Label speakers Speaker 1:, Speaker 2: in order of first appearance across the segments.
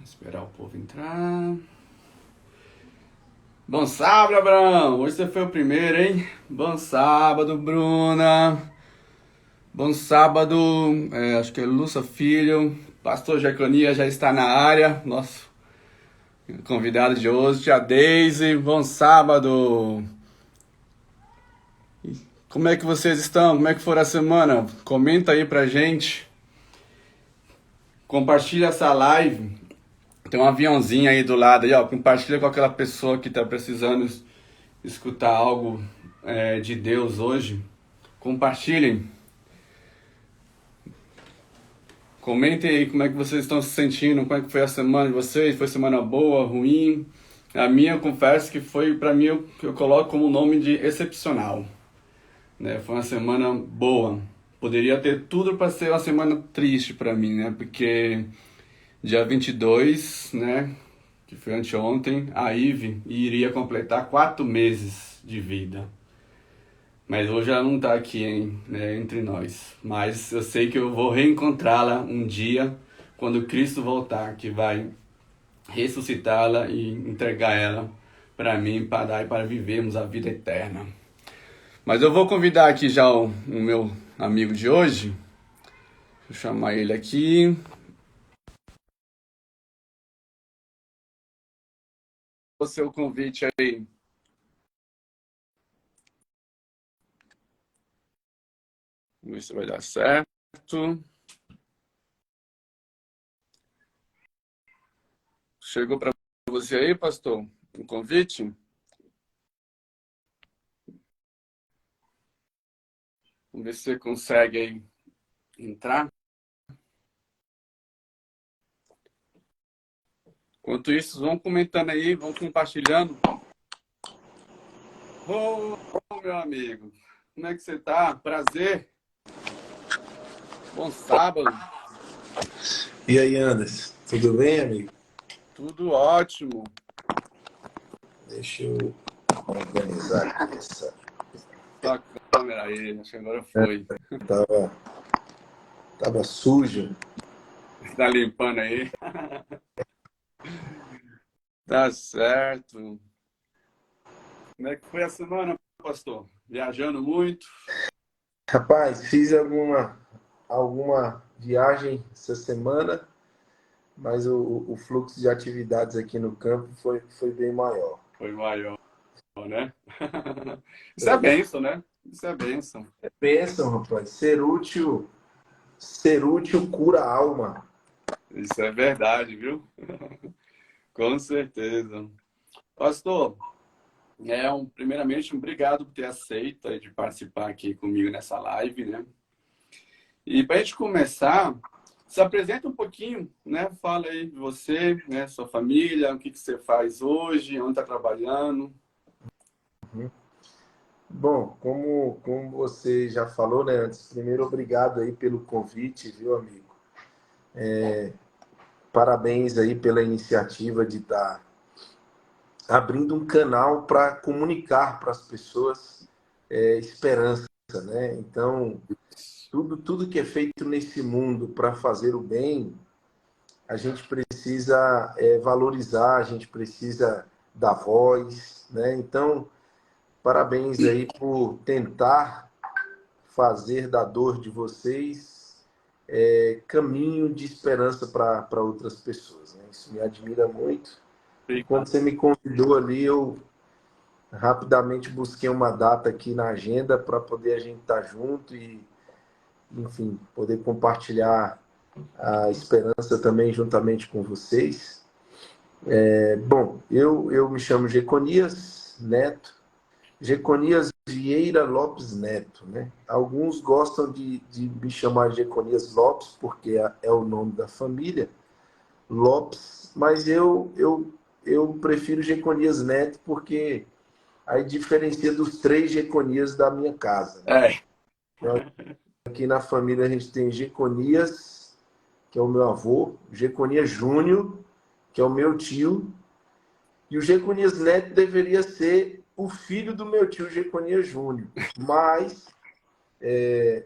Speaker 1: Esperar o povo entrar. Bom sábado, Abraão. Hoje você foi o primeiro, hein? Bom sábado, Bruna. Bom sábado, acho que é Lúcia Filho. Pastor Jeconias já está na área. Nosso convidado de hoje, tia Deise. Bom sábado. Como é que vocês estão? Como é que foi a semana? Comenta aí pra gente. Compartilha essa live. Tem um aviãozinho aí do lado aí, ó. Compartilha com aquela pessoa que tá precisando escutar algo de Deus hoje. Compartilhem. Comentem aí como é que vocês estão se sentindo, como é que foi a semana de vocês, foi semana boa, ruim. A minha, eu confesso que foi, pra mim, eu coloco como nome de excepcional. Né? Foi uma semana boa. Poderia ter tudo para ser uma semana triste pra mim, né? Porque dia 22, né, que foi anteontem, a Ive iria completar 4 meses de vida. Mas hoje ela não tá aqui, hein, né, entre nós. Mas eu sei que eu vou reencontrá-la um dia, quando Cristo voltar, que vai ressuscitá-la e entregar ela para mim, para dar e para vivermos a vida eterna. Mas eu vou convidar aqui já o meu amigo de hoje. Vou chamar ele aqui. O seu convite aí. Vamos ver se vai dar certo. Chegou para você aí, pastor? Um convite? Vamos ver se você consegue aí entrar. Enquanto isso, vão comentando aí, vão compartilhando. Ô, meu amigo, como é que você tá? Prazer. Bom sábado.
Speaker 2: E aí, Anderson? Tudo bem, amigo?
Speaker 1: Tudo ótimo.
Speaker 2: Deixa eu organizar aqui essa.
Speaker 1: Sua câmera aí, acho que agora foi.
Speaker 2: Tava, tava sujo.
Speaker 1: Tá limpando aí? Tá certo. Como é que foi a semana, pastor? Viajando muito?
Speaker 2: Rapaz, fiz alguma viagem essa semana, mas o fluxo de atividades aqui no campo foi bem maior.
Speaker 1: Foi maior, né? Isso é
Speaker 2: É,
Speaker 1: bênção, né? Isso é bênção.
Speaker 2: é bênção, rapaz. Ser útil cura a alma.
Speaker 1: Isso é verdade, viu? Com certeza. Pastor, primeiramente, obrigado por ter aceito aí de participar aqui comigo nessa live, né? E para a gente começar, se apresenta um pouquinho, né? Fala aí de você, né? Sua família, o que que você faz hoje, onde está trabalhando.
Speaker 2: Bom, como você já falou, né, antes, primeiro obrigado aí pelo convite, viu, amigo? Parabéns aí pela iniciativa de estar abrindo um canal para comunicar para as pessoas esperança, né? Então, tudo que é feito nesse mundo para fazer o bem, a gente precisa valorizar, a gente precisa dar voz, né? Então, parabéns aí por tentar fazer da dor de vocês caminho de esperança para outras pessoas, né? Isso me admira muito. E quando
Speaker 1: Obrigado.
Speaker 2: você me convidou ali, eu rapidamente busquei uma data aqui na agenda para poder a gente estar junto e, enfim, poder compartilhar a esperança também juntamente com vocês. Bom, eu me chamo Jeconias Neto, Jeconias Vieira Lopes Neto, né? Alguns gostam de me chamar Jeconias Lopes, porque é o nome da família, Lopes, mas eu prefiro Jeconias Neto porque aí diferencia dos 3 Jeconias da minha casa, né?
Speaker 1: É,
Speaker 2: Então, aqui na família a gente tem Jeconias, que é o meu avô, Jeconias Júnior, que é o meu tio, e o Jeconias Neto deveria ser o filho do meu tio Jeconias Júnior. Mas, em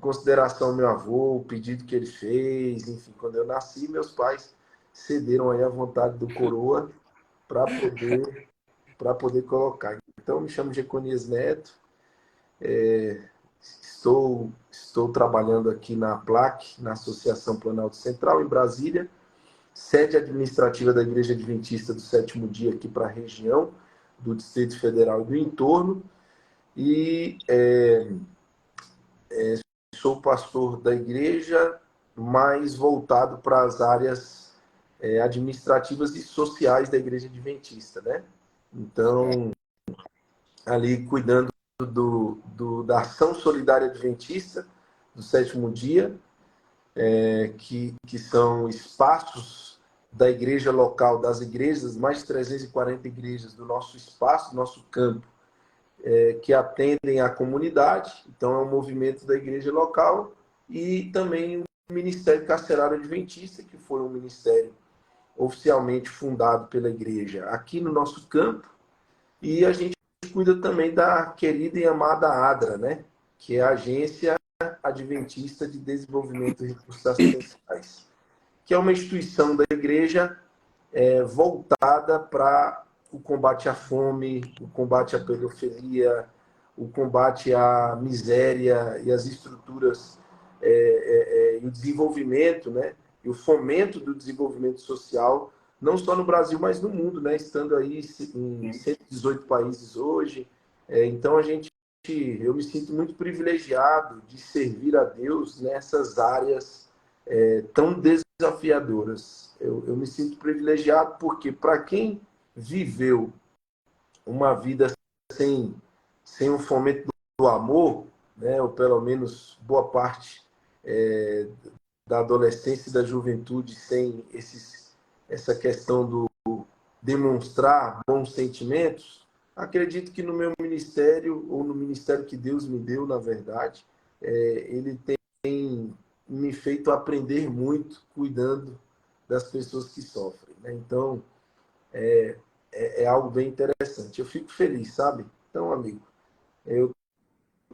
Speaker 2: consideração ao meu avô, o pedido que ele fez, enfim, quando eu nasci, meus pais cederam aí à vontade do Coroa para poder colocar. Então, me chamo Jeconias Neto, estou trabalhando aqui na PLAC, na Associação Planalto Central, em Brasília, sede administrativa da Igreja Adventista do Sétimo Dia aqui para a região do Distrito Federal e do entorno, e sou pastor da igreja, mais voltado para as áreas administrativas e sociais da Igreja Adventista, né? Então, ali cuidando da ação solidária adventista do Sétimo Dia, que são espaços da igreja local, das igrejas, mais de 340 igrejas do nosso espaço, do nosso campo, que atendem à comunidade. Então, é um movimento da igreja local e também o Ministério Carcerário Adventista, que foi um ministério oficialmente fundado pela igreja aqui no nosso campo. E a gente cuida também da querida e amada ADRA, né? Que é a Agência Adventista de Desenvolvimento e Recursos Assistenciais, que é uma instituição da igreja voltada para o combate à fome, o combate à pedofilia, o combate à miséria e às estruturas e o desenvolvimento, né? E o fomento do desenvolvimento social, não só no Brasil, mas no mundo, né? Estando aí em 118 países hoje. Então, eu me sinto muito privilegiado de servir a Deus nessas áreas tão desafiadoras. Eu me sinto privilegiado porque, para quem viveu uma vida sem o fomento do amor, né, ou pelo menos boa parte da adolescência e da juventude sem essa questão do demonstrar bons sentimentos, acredito que no meu ministério, ou no ministério que Deus me deu, na verdade, ele tem me feito aprender muito cuidando das pessoas que sofrem, né? Então, é algo bem interessante. Eu fico feliz, sabe? Então, amigo, eu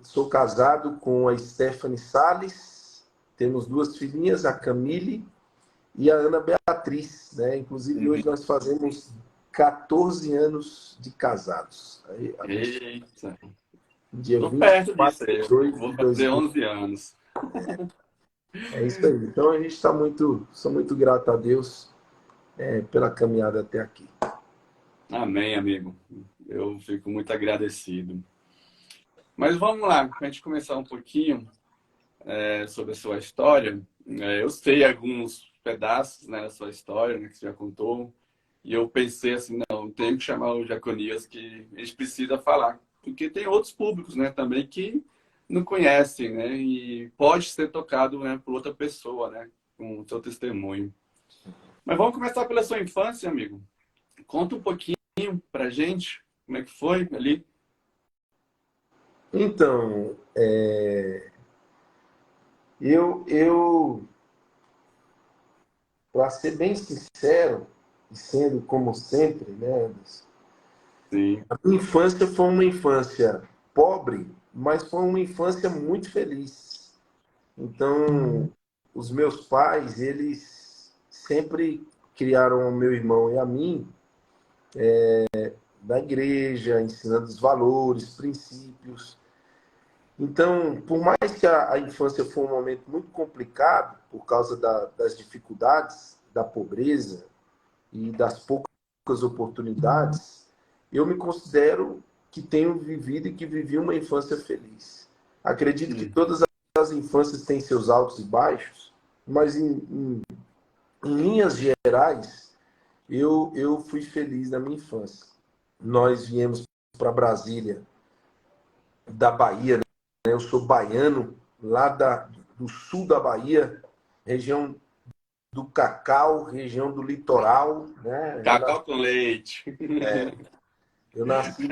Speaker 2: sou casado com a Stephanie Salles, temos 2 filhinhas, a Camille e a Ana Beatriz, né? Inclusive, hoje nós fazemos 14 anos de casados.
Speaker 1: Eita,
Speaker 2: Dia
Speaker 1: tô perto disso
Speaker 2: 24
Speaker 1: aí.
Speaker 2: de 2
Speaker 1: Vou
Speaker 2: de
Speaker 1: fazer
Speaker 2: 2000.
Speaker 1: 11 anos.
Speaker 2: É isso aí. Então, a gente sou muito grato a Deus pela caminhada até aqui.
Speaker 1: Amém, amigo. Eu fico muito agradecido. Mas vamos lá, para a gente começar um pouquinho sobre a sua história. Eu sei alguns pedaços, né, da sua história, né, que você já contou, e eu pensei assim, não, tenho que chamar o Jeconias, que a gente precisa falar, porque tem outros públicos, né, também que não conhecem, né, e pode ser tocado, né, por outra pessoa, né, com o seu testemunho. Mas vamos começar pela sua infância, amigo. Conta um pouquinho pra gente como é que foi ali.
Speaker 2: Então, eu para ser bem sincero, e sendo como sempre, né, Anderson,
Speaker 1: Sim.
Speaker 2: a minha infância foi uma infância pobre, mas foi uma infância muito feliz. Então, os meus pais, eles sempre criaram o meu irmão e a mim na igreja, ensinando os valores, princípios. Então, por mais que a infância foi um momento muito complicado, por causa das dificuldades, da pobreza e das poucas oportunidades, eu me considero que tenho vivido e que vivi uma infância feliz. Acredito que todas as infâncias têm seus altos e baixos, mas em linhas gerais, eu fui feliz na minha infância. Nós viemos para Brasília, da Bahia, né? Eu sou baiano, lá do sul da Bahia, região do Cacau, região do litoral, né?
Speaker 1: Cacau com leite.
Speaker 2: Eu nasci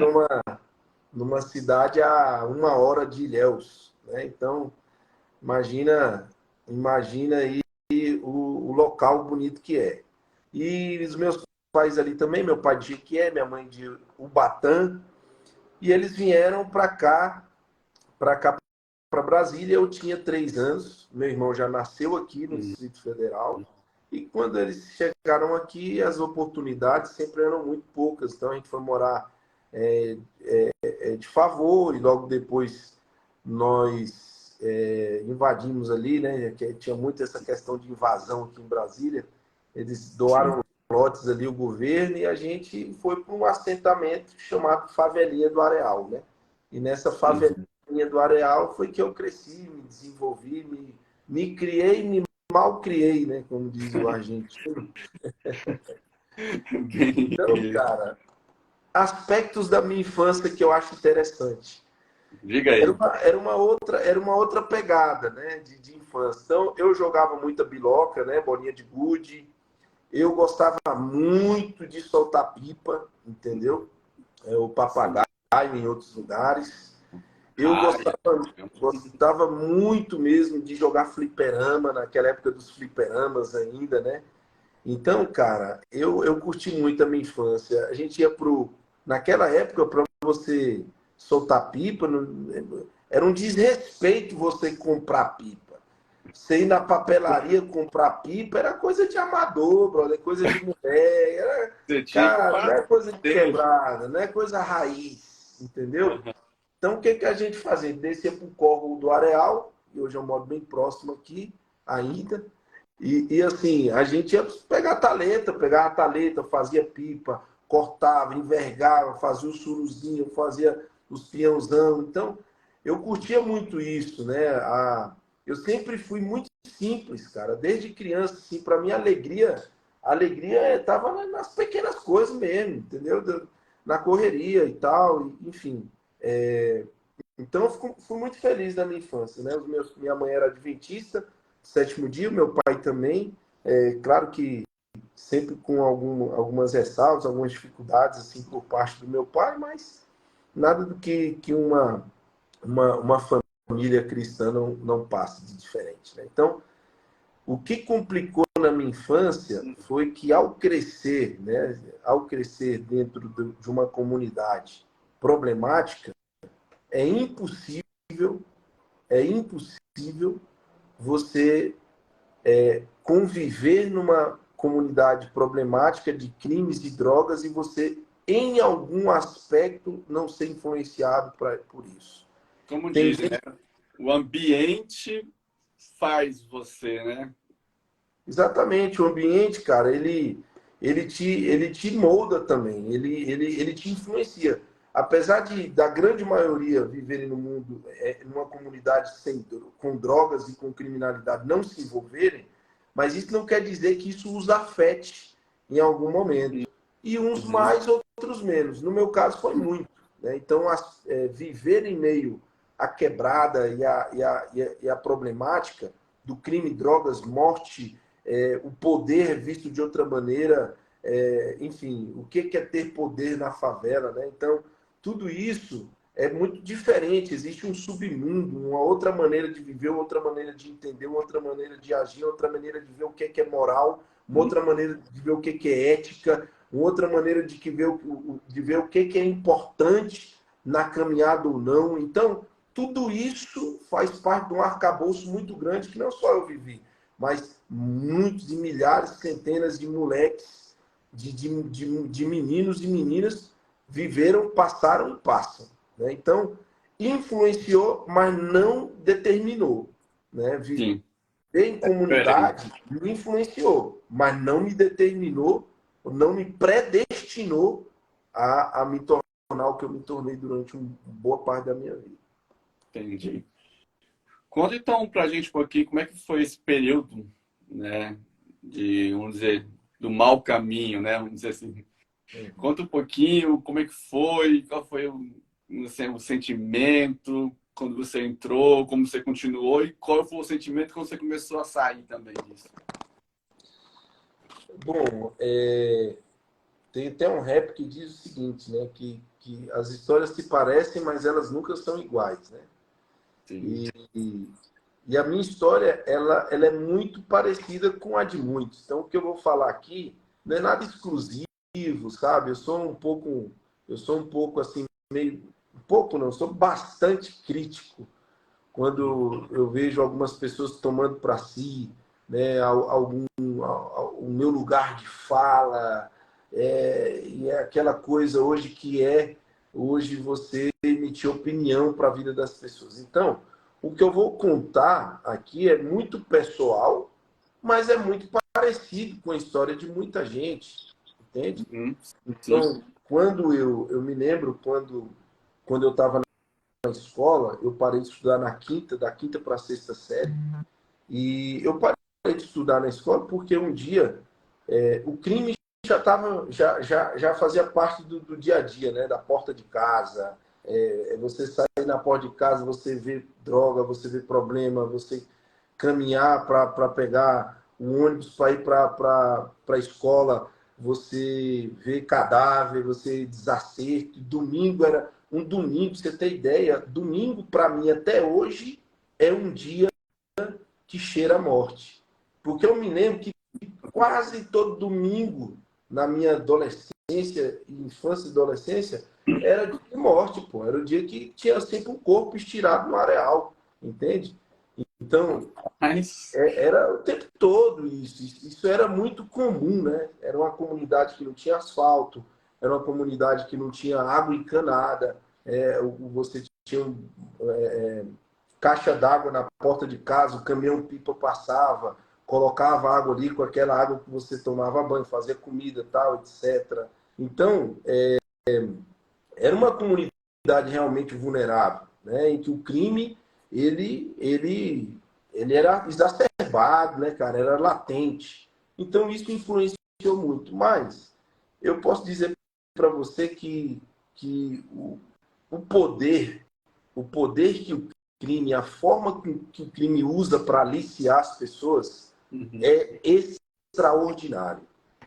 Speaker 2: numa cidade a 1 hora de Ilhéus, né? Então, imagina aí o local bonito que é. E os meus pais ali também, meu pai de Jequié, minha mãe de Ubatã, e eles vieram para Brasília. Eu tinha 3 anos, meu irmão já nasceu aqui no Distrito Federal, E quando eles chegaram aqui, as oportunidades sempre eram muito poucas. Então a gente foi morar de favor e logo depois nós invadimos ali, né? Que tinha muito essa questão de invasão aqui em Brasília. Eles
Speaker 1: Sim.
Speaker 2: doaram lotes ali o governo e a gente foi para um assentamento chamado Favelinha do Areal, né? E nessa favelinha
Speaker 1: Uhum.
Speaker 2: do Areal foi que eu cresci, me desenvolvi, me criei, me mal criei, né? Como diz o argentino.
Speaker 1: Bem
Speaker 2: Então,
Speaker 1: isso.
Speaker 2: cara, aspectos da minha infância que eu acho interessante.
Speaker 1: Diga aí.
Speaker 2: Era uma outra pegada, né, de infância. Então, eu jogava muita biloca, né, bolinha de gude. Eu gostava muito de soltar pipa, entendeu? O papagaio
Speaker 1: Sim.
Speaker 2: em outros lugares. Eu
Speaker 1: Ah, é.
Speaker 2: gostava muito mesmo de jogar fliperama, naquela época dos fliperamas ainda, né? Então, cara, eu curti muito a minha infância. A gente ia pro. Naquela época, para você soltar pipa, era um desrespeito você comprar pipa. Você ir na papelaria comprar pipa era coisa de amador, brother, coisa de mulher.
Speaker 1: Você tinha que
Speaker 2: Cara, não é coisa de
Speaker 1: bater.
Speaker 2: quebrada, não é coisa raiz, entendeu?
Speaker 1: Aham.
Speaker 2: Então, o que, que a gente fazia? Descia para o córrego do Areal, e hoje eu moro bem próximo aqui ainda. Assim, a gente ia pegar taleta, pegava a taleta, fazia pipa, cortava, envergava, fazia o suruzinho, fazia os peãozão. Então, eu curtia muito isso, né? Eu sempre fui muito simples, cara. Desde criança, assim, para mim, a alegria estava nas pequenas coisas mesmo, entendeu? Na correria e tal, enfim. É, então, eu fui muito feliz na minha infância, né? Minha mãe era adventista, sétimo dia, meu pai também. Claro que sempre com algumas ressalvas, algumas dificuldades assim por parte do meu pai, mas nada do que uma família cristã não passe de diferente, né? Então, o que complicou na minha infância foi que ao crescer, né, ao crescer dentro de uma comunidade problemática, é impossível é impossível você conviver numa comunidade problemática de crimes e drogas e você, em algum aspecto, não ser influenciado por isso.
Speaker 1: Como
Speaker 2: Tem
Speaker 1: dizem, né?
Speaker 2: gente,
Speaker 1: O ambiente faz você, né?
Speaker 2: exatamente, o ambiente, cara, ele te molda também, ele te influencia. Apesar da grande maioria viverem no mundo, numa comunidade com drogas e com criminalidade não se envolverem, mas isso não quer dizer que isso os afete em algum momento. E uns
Speaker 1: Uhum.
Speaker 2: mais, outros menos. No meu caso, foi muito. Né? Então, viver em meio à quebrada e a problemática do crime, drogas, morte, o poder visto de outra maneira, enfim, o que é ter poder na favela, né? Então, tudo isso é muito diferente. Existe um submundo, uma outra maneira de viver, outra maneira de entender, outra maneira de agir, outra maneira de ver o que é moral, uma outra maneira de ver o que é ética, uma outra maneira de ver o que é importante na caminhada ou não. Então, tudo isso faz parte de um arcabouço muito grande que não só eu vivi, mas muitos e milhares, centenas de moleques, de meninos e meninas viveram, passaram e passam. Né? Então, influenciou, mas não determinou. Né? Viver
Speaker 1: Sim,
Speaker 2: em
Speaker 1: diferente.
Speaker 2: comunidade me influenciou, mas não me determinou, não me predestinou a me tornar o que eu me tornei durante uma boa parte da minha vida.
Speaker 1: Entendi. Conta então pra gente um pouquinho como é que foi esse período, né? De, vamos dizer, do mau caminho, né? Vamos dizer assim. Conta um pouquinho como é que foi, qual foi assim, o sentimento quando você entrou, como você continuou e qual foi o sentimento quando você começou a sair também disso.
Speaker 2: Bom, tem até um rap que diz o seguinte, né? Que as histórias se parecem, mas elas nunca são iguais, né?
Speaker 1: Sim.
Speaker 2: E, e a minha história, ela é muito parecida com a de muitos. Então, o que eu vou falar aqui não é nada exclusivo, sabe? Eu sou um pouco assim, meio, um pouco não, eu sou bastante crítico quando eu vejo algumas pessoas tomando para si, né, o meu lugar de fala, e é aquela coisa hoje hoje você emitir opinião para a vida das pessoas. Então, o que eu vou contar aqui é muito pessoal, mas é muito parecido com a história de muita gente, entende?
Speaker 1: Sim.
Speaker 2: Então, quando eu me lembro, quando eu estava na escola, eu parei de estudar da quinta para a sexta série, e eu parei de estudar na escola porque um dia o crime já fazia parte do dia a dia, né? Da porta de casa. Você sair na porta de casa, você vê droga, você vê problema, você caminhar para pegar o ônibus para ir para a escola, você vê cadáver, você desacerto. Domingo era um domingo, pra você ter ideia, domingo para mim até hoje é um dia que cheira a morte. Porque eu me lembro que quase todo domingo, na minha adolescência, infância e adolescência, era dia de morte, pô. Era o dia que tinha sempre um corpo estirado no areal, entende? Então,
Speaker 1: Mas,
Speaker 2: era o tempo todo isso. Isso era muito comum, né? Era uma comunidade que não tinha asfalto, era uma comunidade que não tinha água encanada, você tinha caixa d'água na porta de casa, o caminhão-pipa passava, colocava água ali com aquela água que você tomava banho, fazia comida, tal, etc. Então, era uma comunidade realmente vulnerável, né? Em que o crime ele era exacerbado, né, cara? Era latente. Então, isso influenciou muito. Mas eu posso dizer para você que o poder, o poder que o crime, a forma que o crime usa para aliciar as pessoas é extraordinário,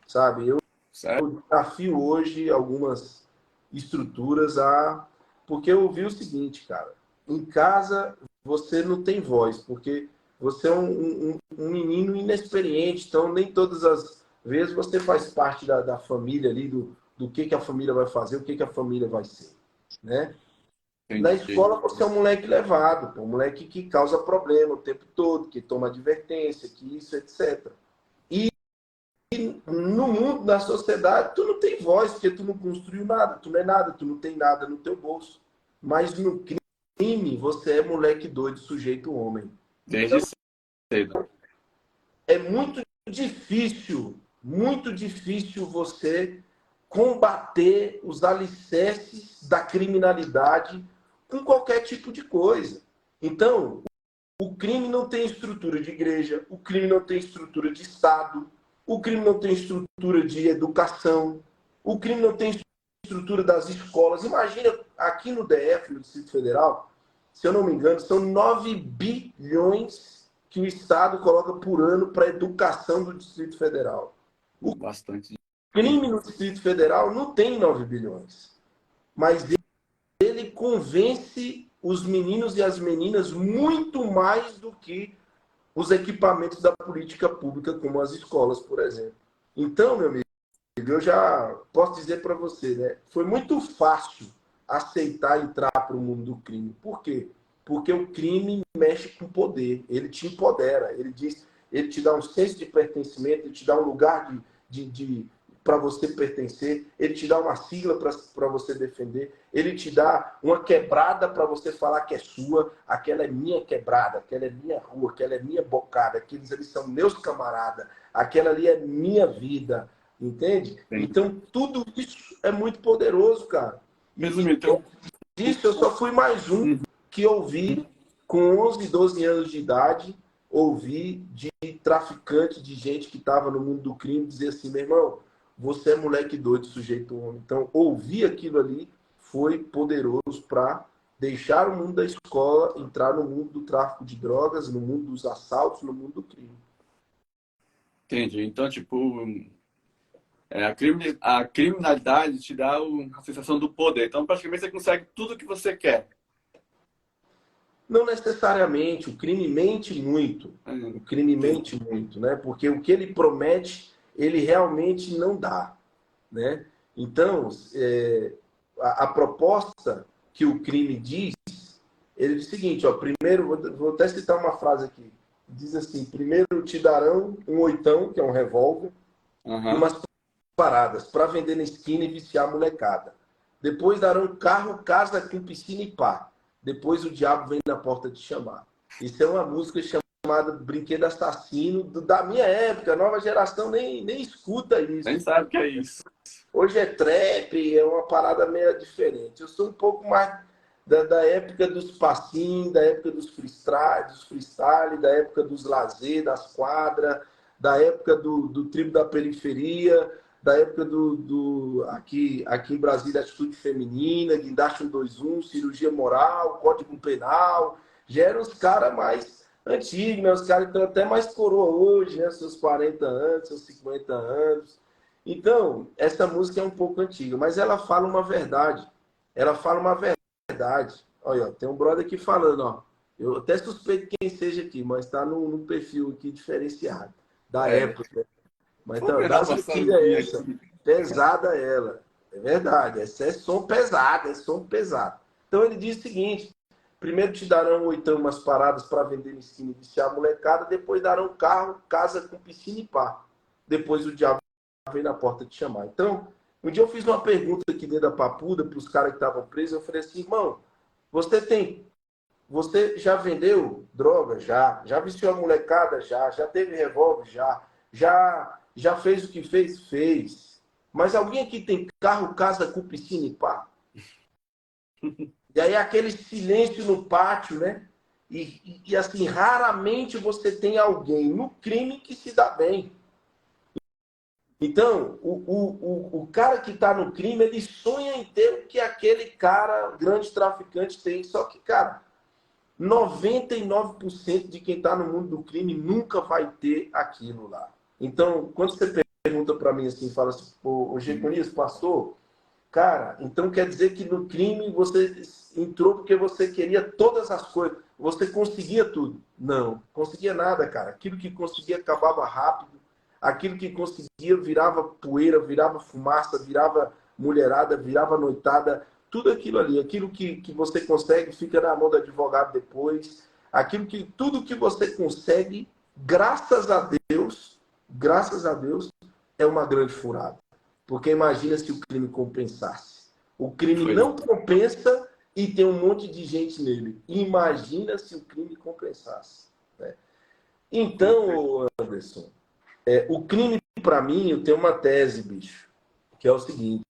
Speaker 2: sabe? Eu
Speaker 1: certo?
Speaker 2: desafio hoje algumas estruturas porque eu vi o seguinte, cara, em casa você não tem voz, porque você é um menino inexperiente, então nem todas as vezes você faz parte da família ali, do que a família vai fazer, o que a família vai ser, né? Na
Speaker 1: Entendi.
Speaker 2: escola você é um moleque levado, um moleque que causa problema o tempo todo, que toma advertência, que isso, etc. No mundo, na sociedade, tu não tem voz, porque tu não construiu nada, tu não é nada, tu não tem nada no teu bolso. Mas no crime, você é moleque doido, sujeito homem.
Speaker 1: Desde
Speaker 2: Então,
Speaker 1: cedo.
Speaker 2: é muito difícil você combater os alicerces da criminalidade com qualquer tipo de coisa. Então, o crime não tem estrutura de igreja, o crime não tem estrutura de Estado, o crime não tem estrutura de educação, o crime não tem estrutura das escolas. Imagina, aqui no DF, no Distrito Federal, se eu não me engano, são 9 bilhões que o Estado coloca por ano para a educação do Distrito Federal. O
Speaker 1: Bastante
Speaker 2: crime
Speaker 1: dinheiro.
Speaker 2: no Distrito Federal não tem 9 bilhões, mas ele convence os meninos e as meninas muito mais do que os equipamentos da política pública, como as escolas, por exemplo. Então, meu amigo, eu já posso dizer para você, né? Foi muito fácil aceitar entrar para o mundo do crime. Por quê? Porque o crime mexe com poder, ele te empodera, ele te dá um senso de pertencimento, ele te dá um lugar de para você pertencer, ele te dá uma sigla para você defender, ele te dá uma quebrada para você falar que é sua, aquela é minha quebrada, aquela é minha rua, aquela é minha bocada, aqueles ali são meus camaradas, aquela ali é minha vida, entende?
Speaker 1: Entendi.
Speaker 2: Então, tudo isso é muito poderoso, cara.
Speaker 1: Resumindo, então,
Speaker 2: Disso, eu só fui mais um que ouvi, com 11, 12 anos de idade, ouvi de traficante, de gente que estava no mundo do crime, dizer assim, meu irmão, você é moleque doido, sujeito homem. Então, ouvir aquilo ali foi poderoso para deixar o mundo da escola, entrar no mundo do tráfico de drogas, no mundo dos assaltos, no mundo do crime.
Speaker 1: entendi. Então, tipo, a criminalidade te dá a sensação do poder. Então, praticamente, você consegue tudo o que você quer.
Speaker 2: Não necessariamente, o crime mente muito. O crime
Speaker 1: Entendi.
Speaker 2: mente muito, né? Porque o que ele promete, ele realmente não dá, né? Então, a proposta que o crime diz, ele diz o seguinte, ó, primeiro, vou até citar uma frase aqui. Diz assim, primeiro te darão um oitão, que é um revólver, e umas paradas para vender na esquina e viciar a molecada. Depois darão carro, casa com piscina e pá. Depois o diabo vem na porta te chamar. Isso é uma música chamada Brinquedo Assassino, da minha época. A nova geração nem escuta isso.
Speaker 1: Nem sabe o que é isso.
Speaker 2: Hoje é trap, é uma parada meio diferente. Eu sou um pouco mais da época dos passinhos, da época dos freestyle, da época dos lazer, das quadras, da época do tribo da periferia, da época aqui em Brasília, Atitude Feminina, Guindaste 121, Cirurgia Moral, Código Penal. Já eram os caras mais antigos, né? Os caras estão até mais coroa hoje, né? Seus 40 anos, seus 50 anos. Então, essa música é um pouco antiga, mas ela fala uma verdade. Ela fala uma verdade. Olha, ó, tem um brother aqui falando, ó. Eu até suspeito quem seja aqui, mas está no perfil aqui diferenciado. Da época. Mas então, das antigas é essa. Pesada ela. É verdade. Essa é som pesado, é som pesado. Então ele diz o seguinte: primeiro te darão oitão umas paradas para vender na esquina e viciar a molecada, depois darão carro, casa com piscina e pá. Depois o diabo vem na porta te chamar. Então, um dia eu fiz uma pergunta aqui dentro da Papuda para os caras que estavam presos. Eu falei assim, irmão, você já vendeu droga? Já viciou a molecada? Já teve revólver? Já fez o que fez? Fez. Mas alguém aqui tem carro, casa com piscina e pá? E aí aquele silêncio no pátio, né? E assim, raramente você tem alguém no crime que se dá bem. Então, o cara que está no crime, ele sonha em ter o que aquele cara, grande traficante, tem. Só que, cara, 99% de quem está no mundo do crime nunca vai ter aquilo lá. Então, quando você pergunta para mim assim, fala assim, ô Geconias, pastor, cara, então quer dizer que no crime você entrou porque você queria todas as coisas, você conseguia tudo? Não, conseguia nada, cara. Aquilo que conseguia acabava rápido. Aquilo que conseguia virava poeira, virava fumaça, virava mulherada, virava noitada, tudo aquilo ali. Aquilo que você consegue fica na mão do advogado depois. Tudo que você consegue, graças a Deus, é uma grande furada. Porque imagina se o crime compensasse. O crime não compensa e tem um monte de gente nele. Imagina se o crime compensasse. Né? Então, Anderson, o crime, para mim, eu tenho uma tese, bicho, que é o seguinte: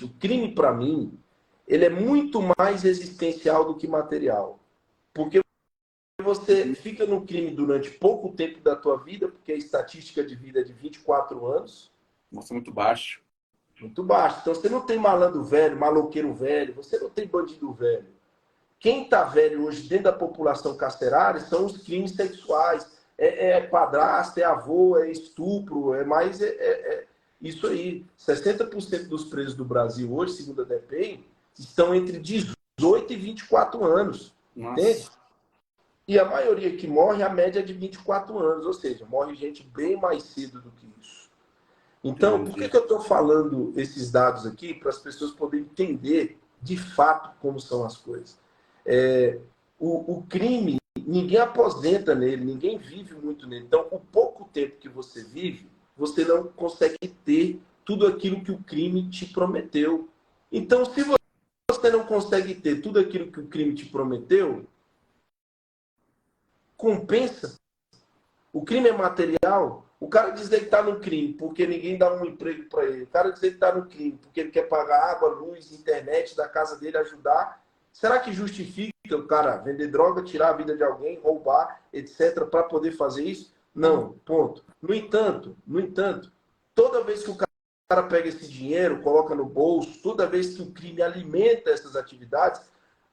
Speaker 2: o crime, para mim, ele é muito mais existencial do que material. Porque você fica no crime durante pouco tempo da tua vida, porque a estatística de vida é de 24 anos.
Speaker 1: Nossa, muito baixo.
Speaker 2: Muito baixo. Então, você não tem malandro velho, maloqueiro velho, você não tem bandido velho. Quem está velho hoje dentro da população carcerária são os crimes sexuais. É padrasto, é avô, é estupro, isso aí. 60% dos presos do Brasil hoje, segundo a DEPEN, estão entre 18 e 24 anos.
Speaker 1: Nossa.
Speaker 2: Entende? E a maioria que morre, a média é de 24 anos. Ou seja, morre gente bem mais cedo do que isso. Então, por que eu estou falando esses dados aqui? Para as pessoas poderem entender de fato como são as coisas. O crime, ninguém aposenta nele, ninguém vive muito nele. Então, o pouco tempo que você vive, você não consegue ter tudo aquilo que o crime te prometeu. Então, se você não consegue ter tudo aquilo que o crime te prometeu, compensa. O crime é material. O cara dizer que está no crime porque ninguém dá um emprego para ele. O cara dizer que está no crime porque ele quer pagar água, luz, internet da casa dele, ajudar. Será que justifica o cara vender droga, tirar a vida de alguém, roubar, etc., para poder fazer isso? Não, ponto. No entanto, toda vez que o cara pega esse dinheiro, coloca no bolso, toda vez que o crime alimenta essas atividades,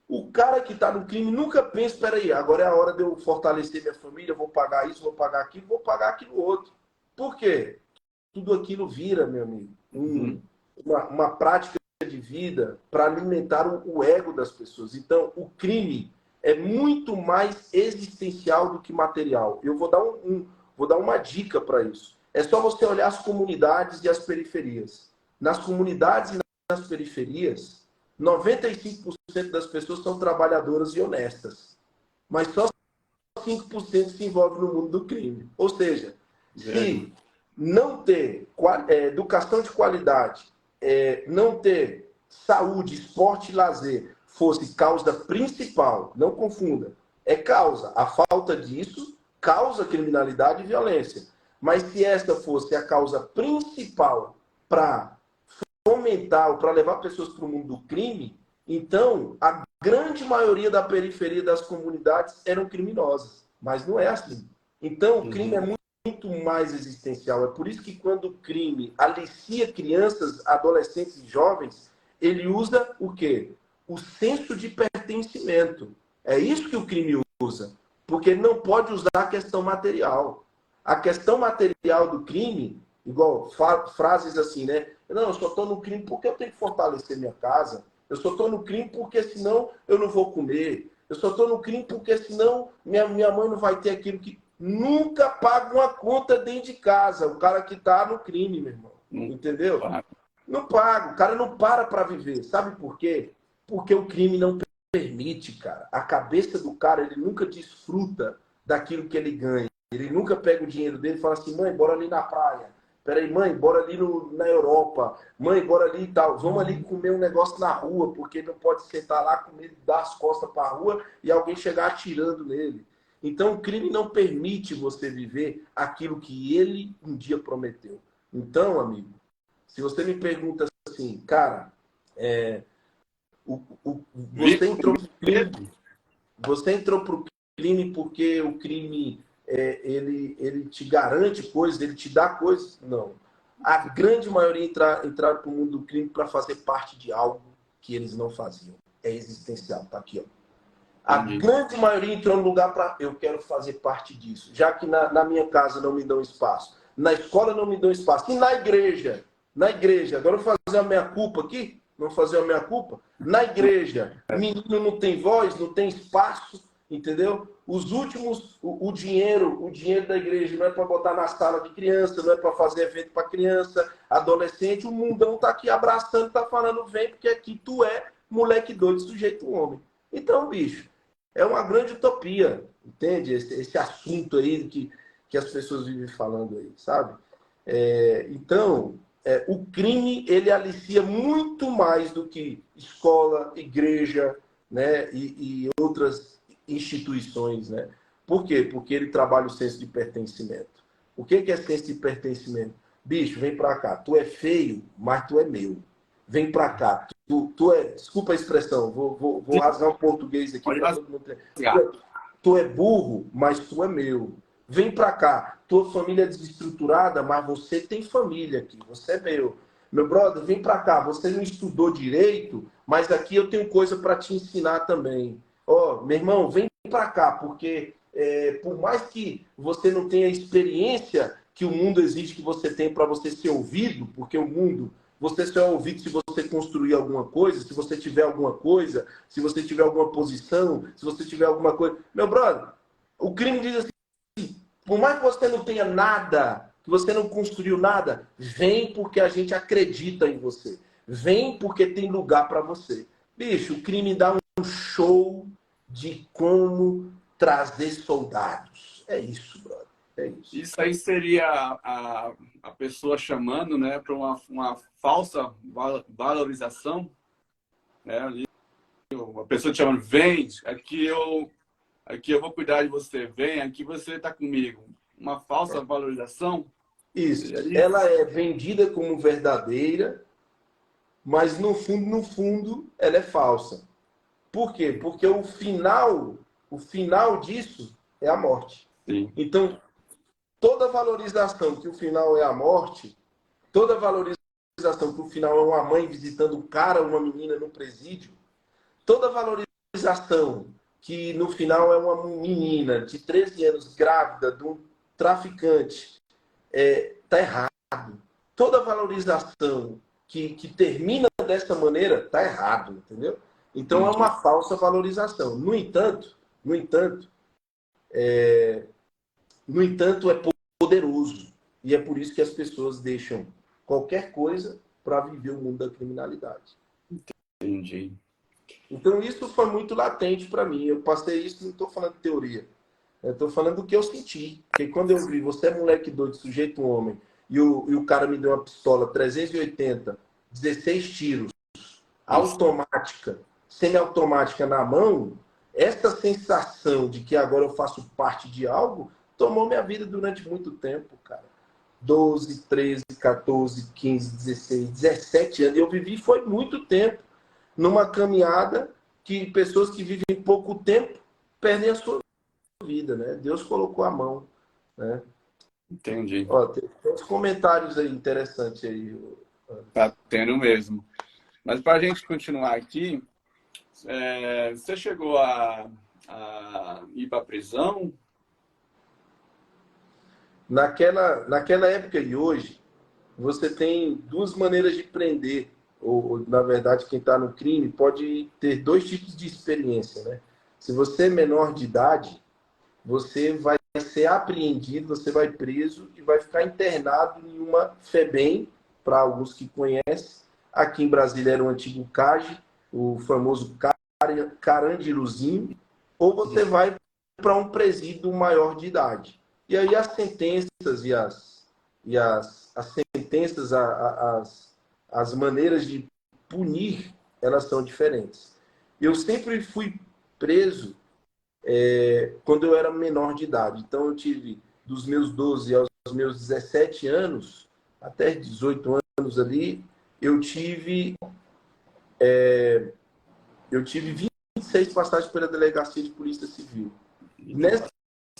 Speaker 2: o cara que está no crime nunca pensa, espera aí, agora é a hora de eu fortalecer minha família, vou pagar isso, vou pagar aquilo, vou pagar aquilo outro. Por quê? Tudo aquilo vira, meu amigo, uma prática de vida para alimentar o ego das pessoas. Então, o crime é muito mais existencial do que material. Eu vou dar uma dica para isso. É só você olhar as comunidades e as periferias. Nas comunidades e nas periferias, 95% das pessoas são trabalhadoras e honestas. Mas só 5% se envolve no mundo do crime. Ou seja, se não ter educação de qualidade, não ter saúde, esporte e lazer fosse causa principal, não confunda, é causa. A falta disso causa criminalidade e violência. Mas se esta fosse a causa principal para fomentar ou para levar pessoas para o mundo do crime, então a grande maioria da periferia das comunidades eram criminosas. Mas não é assim. Então o crime é muito mais existencial. É por isso que quando o crime alicia crianças, adolescentes e jovens, ele usa o quê? O senso de pertencimento. É isso que o crime usa. Porque ele não pode usar a questão material. A questão material do crime, igual frases assim, né? Não, eu só estou no crime porque eu tenho que fortalecer minha casa. Eu só estou no crime porque senão eu não vou comer. Eu só estou no crime porque senão minha mãe não vai ter aquilo que... Nunca paga uma conta dentro de casa. O cara que está no crime, meu irmão. Entendeu? Não paga. O cara não para viver. Sabe por quê? Porque o crime não permite, cara. A cabeça do cara, ele nunca desfruta daquilo que ele ganha. Ele nunca pega o dinheiro dele e fala assim, mãe, bora ali na praia. Peraí, mãe, bora ali na Europa. Mãe, bora ali e tal. Vamos ali comer um negócio na rua, porque não pode sentar lá com medo de dar as costas para a rua e alguém chegar atirando nele. Então, o crime não permite você viver aquilo que ele um dia prometeu. Então, amigo, se você me pergunta assim, cara, você entrou para o crime porque o crime ele te garante coisas, ele te dá coisas? Não. A grande maioria entraram para o mundo do crime para fazer parte de algo que eles não faziam. É existencial, tá aqui, ó. A grande maioria entrou no lugar para eu quero fazer parte disso. Já que na minha casa não me dão espaço, na escola não me dão espaço, e na igreja, agora eu vou fazer a minha culpa aqui, vamos fazer a minha culpa. Na igreja, menino não tem voz, não tem espaço, entendeu? Os últimos, o dinheiro da igreja não é para botar na sala de criança, não é para fazer evento para criança, adolescente, o mundão tá aqui abraçando, tá falando, vem, porque aqui tu é moleque doido, sujeito homem. Então, bicho, é uma grande utopia, entende? Esse assunto aí que as pessoas vivem falando aí, sabe? Então, o crime, ele alicia muito mais do que escola, igreja, né? E outras instituições, né? Por quê? Porque ele trabalha o senso de pertencimento. O que é senso de pertencimento? Bicho, vem pra cá. Tu é feio, mas tu é meu. Vem pra cá. Tu é... Desculpa a expressão. Vou rasgar um português aqui para todo mundo entender. Tu é burro, mas tu é meu. Vem pra cá. Tua família é desestruturada, mas você tem família aqui. Você é meu. Meu brother, vem pra cá. Você não estudou direito, mas aqui eu tenho coisa para te ensinar também. Ó, meu irmão, vem pra cá, porque por mais que você não tenha a experiência que o mundo exige que você tenha para você ser ouvido, porque o mundo... Você só é ouvido se você construir alguma coisa, se você tiver alguma coisa, se você tiver alguma posição, se você tiver alguma coisa. Meu brother, o crime diz assim, por mais que você não tenha nada, que você não construiu nada, vem porque a gente acredita em você. Vem porque tem lugar para você. Bicho, o crime dá um show de como trazer soldados. É isso, brother. É isso.
Speaker 1: Isso aí seria a pessoa chamando, né, para uma falsa valorização, né? A pessoa te chamando, vem, aqui eu vou cuidar de você, vem, aqui você está comigo. Uma falsa valorização?
Speaker 2: Isso. Ela é vendida como verdadeira, mas no fundo, ela é falsa. Por quê? Porque o final disso é a morte.
Speaker 1: Sim.
Speaker 2: Então, toda valorização que o final é a morte, toda valorização que o final é uma mãe visitando um cara ou uma menina no presídio, toda valorização que no final é uma menina de 13 anos grávida de um traficante, tá errado. Toda valorização que termina dessa maneira tá errado, entendeu? Então é uma falsa valorização. No entanto, é poderoso. E é por isso que as pessoas deixam qualquer coisa para viver o mundo da criminalidade.
Speaker 1: Entendi.
Speaker 2: Então isso foi muito latente para mim. Eu passei isso, não estou falando de teoria. Eu estou falando do que eu senti. Porque quando eu vi, você é moleque doido, sujeito um homem, e o cara me deu uma pistola 380, 16 tiros,
Speaker 1: Isso.
Speaker 2: automática, semiautomática na mão, essa sensação de que agora eu faço parte de algo, tomou minha vida durante muito tempo, cara. 12, 13, 14, 15, 16, 17 anos. Eu vivi foi muito tempo numa caminhada que pessoas que vivem pouco tempo perdem a sua vida, né? Deus colocou a mão, né?
Speaker 1: Entendi.
Speaker 2: Ó, tem uns comentários aí interessantes aí.
Speaker 1: Tá tendo mesmo. Mas para a gente continuar aqui, você chegou a ir para a prisão?
Speaker 2: Naquela época e hoje, você tem duas maneiras de prender, ou na verdade, quem está no crime pode ter dois tipos de experiência, né? Se você é menor de idade, você vai ser apreendido, você vai preso e vai ficar internado em uma FEBEM, para alguns que conhecem. Aqui em Brasília era o antigo CAGE, o famoso Carandiruzinho, ou você vai para um presídio maior de idade. E aí as sentenças as sentenças, as maneiras de punir, elas são diferentes. Eu sempre fui preso quando eu era menor de idade. Então, eu tive dos meus 12 aos meus 17 anos, até 18 anos ali, eu tive, eu tive 26 passagens pela Delegacia de Polícia Civil. Nessas,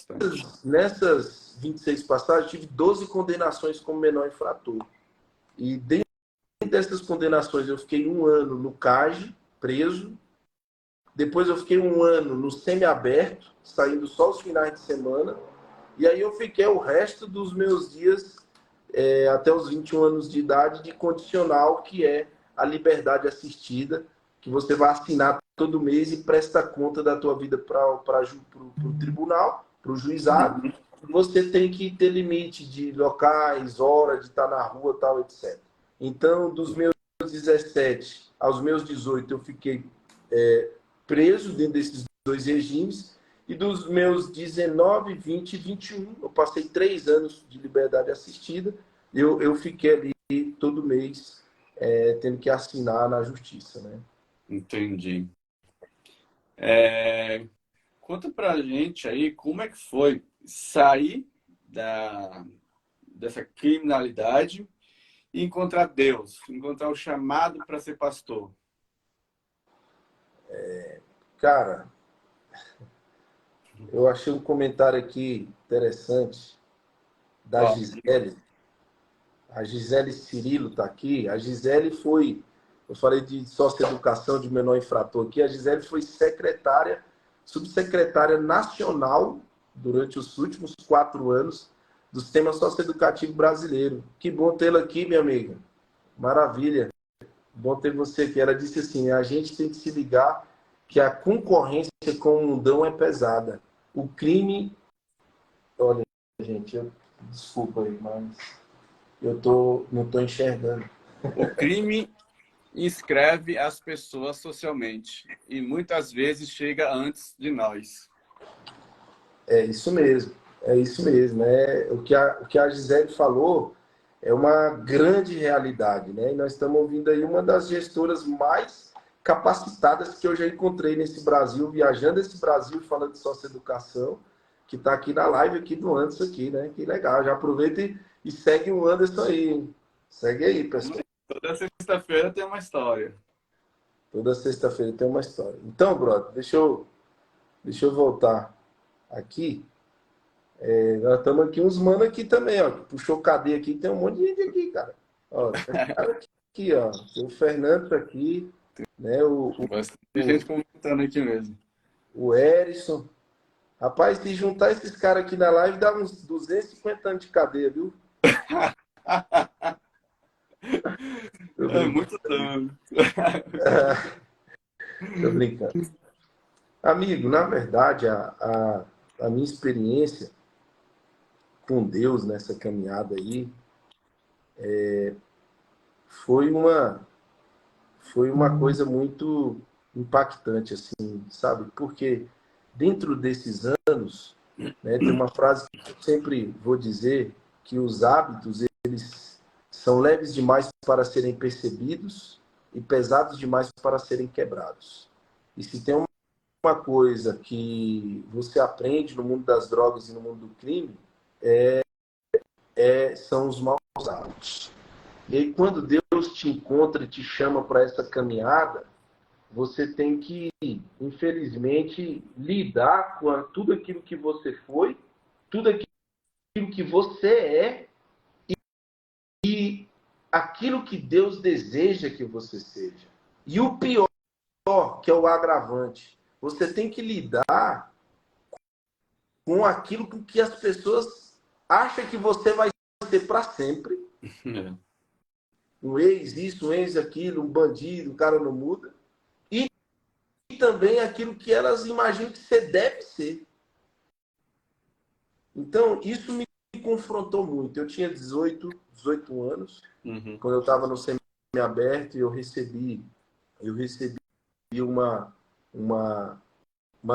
Speaker 1: Bastante.
Speaker 2: nessas 26 passagens, eu tive 12 condenações como menor infrator. E dentro dessas condenações, eu fiquei um ano no CAGE, preso. Depois eu fiquei um ano no semiaberto, saindo só os finais de semana. E aí eu fiquei o resto dos meus dias, até os 21 anos de idade, de condicional, que é a liberdade assistida, que você vai assinar todo mês e presta conta da tua vida para o tribunal, para o juizado.
Speaker 1: Uhum.
Speaker 2: Você tem que ter limite de locais, hora de estar na rua, tal, etc. Então, dos meus 17 aos meus 18, eu fiquei preso dentro desses dois regimes. E dos meus 19, 20 e 21, eu passei 3 anos de liberdade assistida. Eu fiquei ali todo mês tendo que assinar na justiça, né?
Speaker 1: Entendi. Conta pra gente aí como é que foi sair dessa criminalidade e encontrar Deus, encontrar o chamado para ser pastor.
Speaker 2: Cara, eu achei um comentário aqui interessante da
Speaker 1: Qual?
Speaker 2: Gisele. A Gisele Cirilo está aqui. A Gisele foi, eu falei de socioeducação de menor infrator aqui, a Gisele foi secretária, subsecretária nacional durante os últimos 4 anos do Sistema Socioeducativo Brasileiro. Que bom tê-la aqui, minha amiga. Maravilha. Bom ter você aqui. Ela disse assim, a gente tem que se ligar que a concorrência com o mundão é pesada. O crime... Olha, gente, desculpa aí, mas não estou enxergando.
Speaker 1: O crime inscreve as pessoas socialmente e muitas vezes chega antes de nós.
Speaker 2: É isso mesmo, é isso mesmo. O que a Gisele falou é uma grande realidade, né? E nós estamos ouvindo aí uma das gestoras mais capacitadas que eu já encontrei nesse Brasil, viajando esse Brasil falando de socioeducação, que está aqui na live aqui do Anderson aqui, né? Que legal. Já aproveita e segue o Anderson aí, hein? Segue aí, pessoal.
Speaker 1: Toda sexta-feira tem uma história.
Speaker 2: Toda sexta-feira tem uma história. Então, brother, deixa eu voltar aqui. Nós estamos aqui, uns mano aqui também, ó, que puxou cadeia aqui, tem um monte de gente aqui, cara. Ó, tem cara aqui, ó, tem o Fernando tá aqui, né,
Speaker 1: Bastante
Speaker 2: o,
Speaker 1: gente comentando aqui mesmo.
Speaker 2: o Erison. Rapaz, se juntar esses caras aqui na live, dá uns 250 anos de cadeia, viu? Tô
Speaker 1: É
Speaker 2: brincando,
Speaker 1: muito dano.
Speaker 2: tô brincando. Amigo, na verdade, a minha experiência com Deus nessa caminhada aí foi uma, foi uma coisa muito impactante, assim, sabe? Porque dentro desses anos, né? Tem uma frase que eu sempre vou dizer, que os hábitos, eles são leves demais para serem percebidos e pesados demais para serem quebrados. E se tem uma coisa que você aprende no mundo das drogas e no mundo do crime, são os maus hábitos. E aí, quando Deus te encontra e te chama para essa caminhada, você tem que, infelizmente, lidar com tudo aquilo que você foi, tudo aquilo que você é e aquilo que Deus deseja que você seja. E o pior, que é o agravante, você tem que lidar com aquilo que as pessoas acham que você vai ser para sempre. Um ex isso, um ex aquilo, um bandido, um cara não muda. E também aquilo que elas imaginam que você deve ser. Então, isso me confrontou muito. Eu tinha 18 anos, quando eu estava no semi-aberto, e eu recebi uma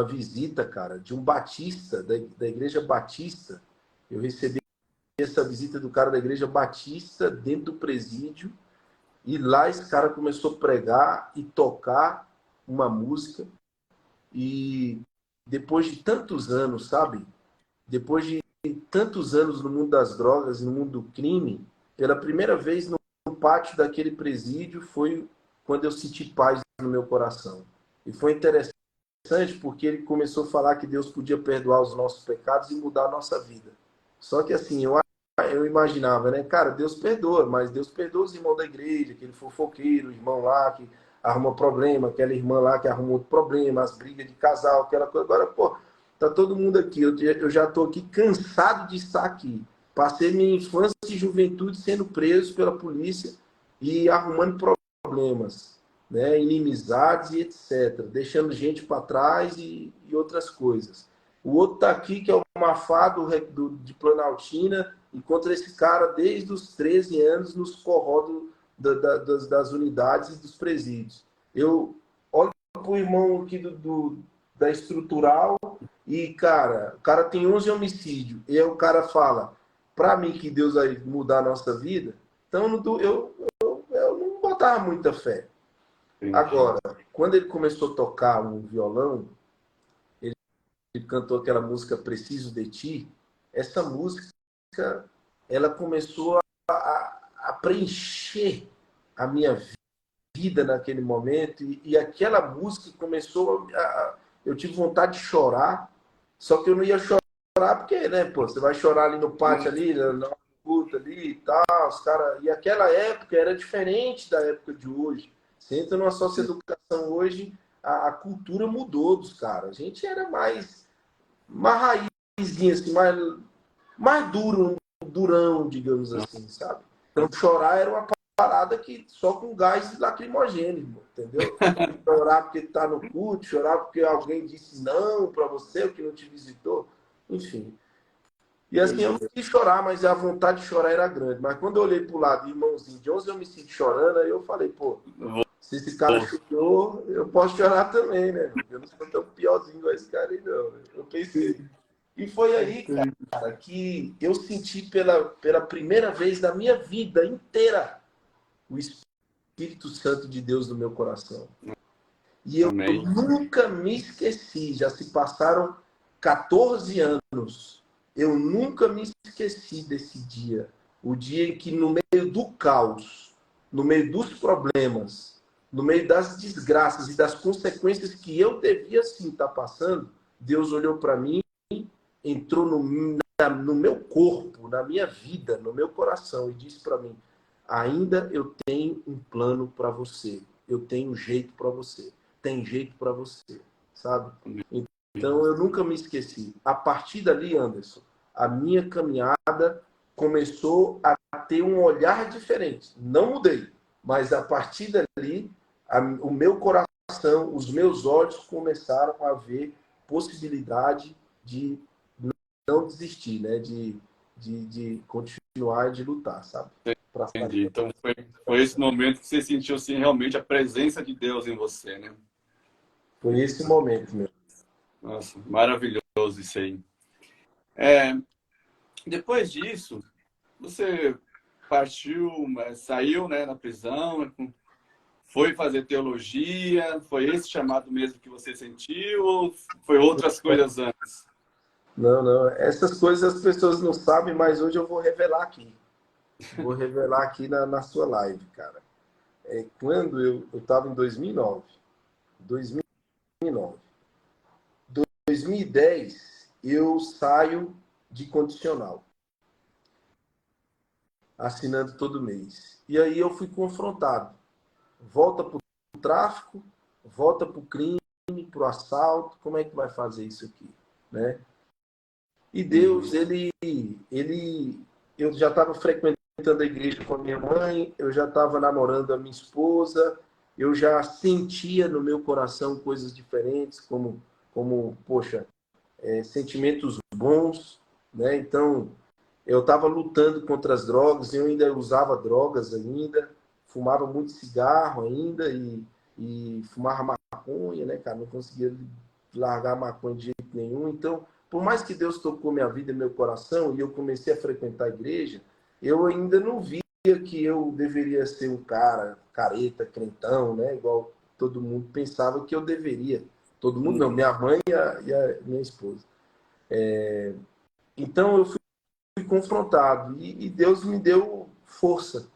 Speaker 2: visita, cara, de um batista, da igreja batista. Eu recebi essa visita do cara da igreja batista dentro do presídio, e lá esse cara começou a pregar e tocar uma música. E depois de tantos anos, sabe? Depois de tantos anos no mundo das drogas e no mundo do crime, pela primeira vez no pátio daquele presídio foi quando eu senti paz no meu coração. E foi interessante porque ele começou a falar que Deus podia perdoar os nossos pecados e mudar a nossa vida. Só que assim, eu imaginava, né? Cara, Deus perdoa, mas Deus perdoa os irmãos da igreja, aquele fofoqueiro, o irmão lá que arruma problema, aquela irmã lá que arruma outro problema, as brigas de casal, aquela coisa. Agora, pô, tá todo mundo aqui. Eu já tô aqui cansado de estar aqui. Passei minha infância e juventude sendo preso pela polícia e arrumando problemas, né? Inimizades e etc. Deixando gente para trás e outras coisas. O outro tá aqui, que é o Mafá de Planaltina, encontra esse cara desde os 13 anos nos corrodos das unidades e dos presídios. Eu olho para o irmão aqui da estrutural e, cara, o cara tem 11 homicídios. E aí o cara fala, para mim que Deus vai mudar a nossa vida, então eu não botava muita fé. Entendi. Agora, quando ele começou a tocar um violão, ele cantou aquela música Preciso de Ti, essa música, ela começou a preencher a minha vida naquele momento, e aquela música começou eu tive vontade de chorar, só que eu não ia chorar porque, né, pô, você vai chorar ali no pátio ali, na puta ali e tal, os caras, e aquela época era diferente da época de hoje. Você entra numa socioeducação hoje, a cultura mudou dos caras. A gente era mais raizinha, assim, mais durão, digamos assim, sabe? Então chorar era uma parada que só com gás lacrimogêneo, entendeu? Chorar porque tá no culto, chorar porque alguém disse não para você, o que não te visitou, enfim. E assim, eu não quis chorar, mas a vontade de chorar era grande. Mas quando eu olhei pro lado, irmãozinho de 11 homicídios chorando, aí eu falei, pô, se esse cara chorou, eu posso chorar também, né? Eu não sou tão piorzinho igual esse cara aí, não. Eu pensei. E foi aí, cara, que eu senti pela primeira vez na minha vida inteira o Espírito Santo de Deus no meu coração. E eu nunca me esqueci, já se passaram 14 anos, eu nunca me esqueci desse dia. O dia em que, no meio do caos, no meio dos problemas, no meio das desgraças e das consequências que eu devia sim estar passando, Deus olhou para mim, entrou no meu corpo, na minha vida, no meu coração e disse para mim, ainda eu tenho um plano para você, eu tenho um jeito para você, tem jeito para você, sabe? Então eu nunca me esqueci. A partir dali, Anderson, a minha caminhada começou a ter um olhar diferente. Não mudei, mas a partir dali, o meu coração, os meus olhos começaram a ver possibilidade de não desistir, né? De continuar, de lutar, sabe?
Speaker 1: Entendi. Então foi esse momento que você sentiu assim, realmente a presença de Deus em você, né?
Speaker 2: Foi esse momento mesmo.
Speaker 1: Nossa, maravilhoso isso aí. É, depois disso, você partiu, saiu, né, da prisão, foi fazer teologia, foi esse chamado mesmo que você sentiu ou foi outras coisas antes?
Speaker 2: Não, não. Essas coisas as pessoas não sabem, mas hoje eu vou revelar aqui. Vou revelar aqui na sua live, cara. Quando eu estava em 2009. 2009. 2010, eu saio de condicional, assinando todo mês. E aí eu fui confrontado. Volta para o tráfico, volta para o crime, para o assalto, como é que vai fazer isso aqui? Né? E Deus,
Speaker 1: Uhum.
Speaker 2: eu já estava frequentando a igreja com a minha mãe, eu já estava namorando a minha esposa, eu já sentia no meu coração coisas diferentes, poxa, sentimentos bons, né? Então, eu estava lutando contra as drogas, eu ainda usava drogas ainda, fumava muito cigarro ainda e fumava maconha, né, cara? Não conseguia largar a maconha de jeito nenhum. Então, por mais que Deus tocou minha vida e meu coração e eu comecei a frequentar a igreja, eu ainda não via que eu deveria ser um cara careta, crentão, né? Igual todo mundo pensava que eu deveria. Todo mundo não,
Speaker 1: Uhum.
Speaker 2: minha mãe e a minha esposa. Então eu fui confrontado e Deus me deu força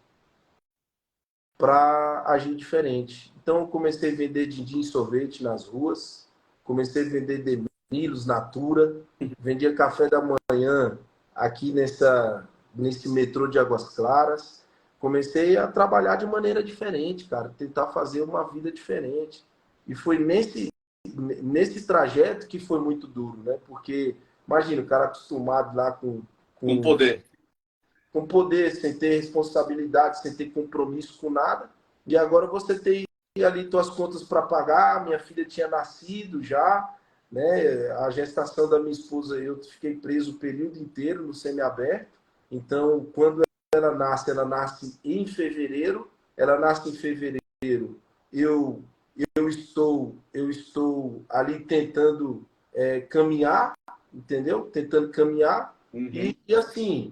Speaker 2: para agir diferente. Então eu comecei a vender din-din sorvete nas ruas, comecei a vender Demilos, Natura, vendia café da manhã aqui nesse metrô de Águas Claras. Comecei a trabalhar de maneira diferente, cara, tentar fazer uma vida diferente. E foi nesse trajeto que foi muito duro, né? Porque imagina o cara acostumado lá
Speaker 1: Com
Speaker 2: com
Speaker 1: poder.
Speaker 2: com poder, sem ter responsabilidade, sem ter compromisso com nada. E agora você tem ali suas contas para pagar. Minha filha tinha nascido já, né? A gestação da minha esposa, eu fiquei preso o período inteiro no semiaberto. Então, quando ela nasce em fevereiro. Ela nasce em fevereiro. Eu eu estou ali tentando caminhar, entendeu? Tentando caminhar.
Speaker 1: Uhum.
Speaker 2: E assim,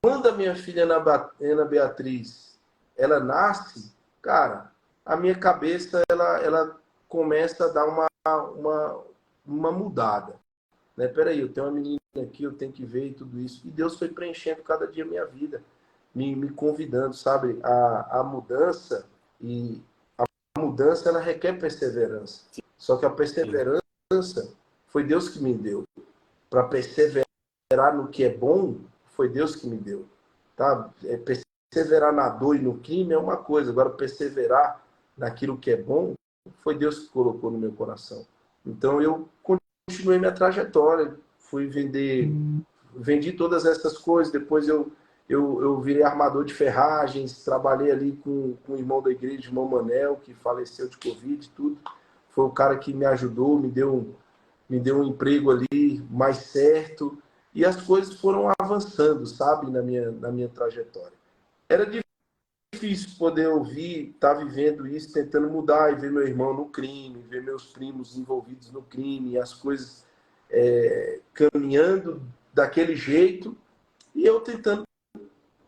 Speaker 2: quando a minha filha Ana Beatriz ela nasce, cara, a minha cabeça ela começa a dar uma mudada. Né? Peraí, eu tenho uma menina aqui, eu tenho que ver e tudo isso. E Deus foi preenchendo cada dia a minha vida, me convidando, sabe? A mudança, e a mudança ela requer perseverança. Só que a
Speaker 1: Sim.
Speaker 2: perseverança foi Deus que me deu. Para perseverar no que é bom, foi Deus que me deu. Tá? Perseverar na dor e no crime é uma coisa, agora perseverar naquilo que é bom, foi Deus que colocou no meu coração. Então eu continuei minha trajetória, fui vendi todas essas coisas, depois eu virei armador de ferragens, trabalhei ali com o irmão da igreja, o irmão Manel, que faleceu de Covid e tudo. Foi o cara que me ajudou, me deu um emprego ali mais certo, e as coisas foram avançando, sabe, na minha trajetória. Era difícil poder ouvir, estar vivendo isso, tentando mudar e ver meu irmão no crime, ver meus primos envolvidos no crime, e as coisas caminhando daquele jeito, e eu tentando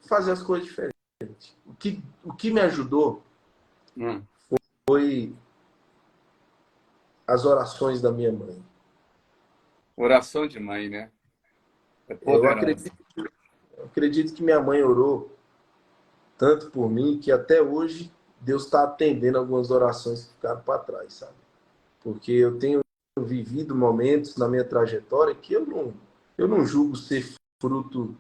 Speaker 2: fazer as coisas diferentes. O que me ajudou
Speaker 1: Hum.
Speaker 2: foi as orações da minha mãe.
Speaker 1: Oração de mãe, né? É
Speaker 2: Eu
Speaker 1: poderosa.
Speaker 2: acredito que minha mãe orou tanto por mim que até hoje Deus está atendendo algumas orações que ficaram para trás, sabe? Porque eu tenho vivido momentos na minha trajetória que eu não julgo ser fruto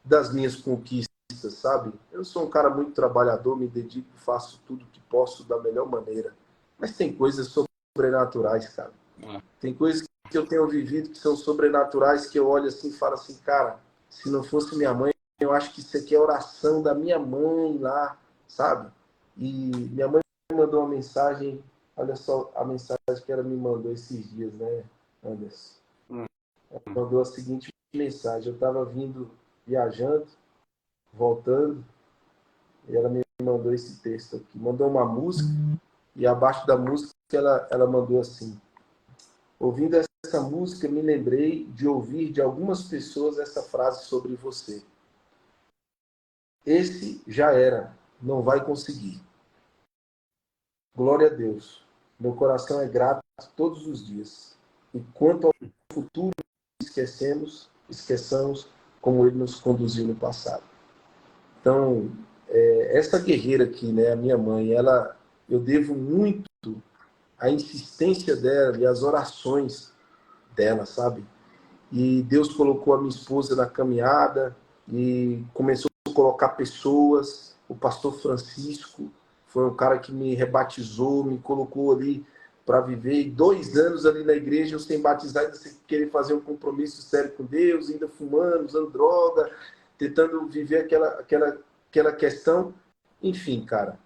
Speaker 2: das minhas conquistas, sabe? Eu sou um cara muito trabalhador, me dedico, faço tudo que posso da melhor maneira. Mas tem coisas sobrenaturais, cara.
Speaker 1: Ah,
Speaker 2: Tem coisas que eu tenho vivido que são sobrenaturais, que eu olho assim e falo assim, cara, se não fosse minha mãe, eu acho que isso aqui é oração da minha mãe lá, sabe? E minha mãe mandou uma mensagem, olha só a mensagem que ela me mandou esses dias, né, Anderson?
Speaker 1: hum,
Speaker 2: Mandou a seguinte mensagem: eu estava vindo, viajando, voltando, e ela me mandou esse texto aqui. Mandou uma música, e abaixo da música ela mandou assim: ouvindo essa música, me lembrei de ouvir de algumas pessoas essa frase sobre você. Esse já era, não vai conseguir. Glória a Deus. Meu coração é grato todos os dias. E quanto ao futuro, esqueçamos como ele nos conduziu no passado. Então, essa guerreira aqui, né, a minha mãe, eu devo muito à insistência dela e às orações dela, sabe? E Deus colocou a minha esposa na caminhada e começou a colocar pessoas. O pastor Francisco foi um cara que me rebatizou, me colocou ali para viver. E 2 anos ali na igreja, eu sem batizar, ainda sem querer fazer um compromisso sério com Deus, ainda fumando, usando droga, tentando viver aquela questão. Enfim, cara,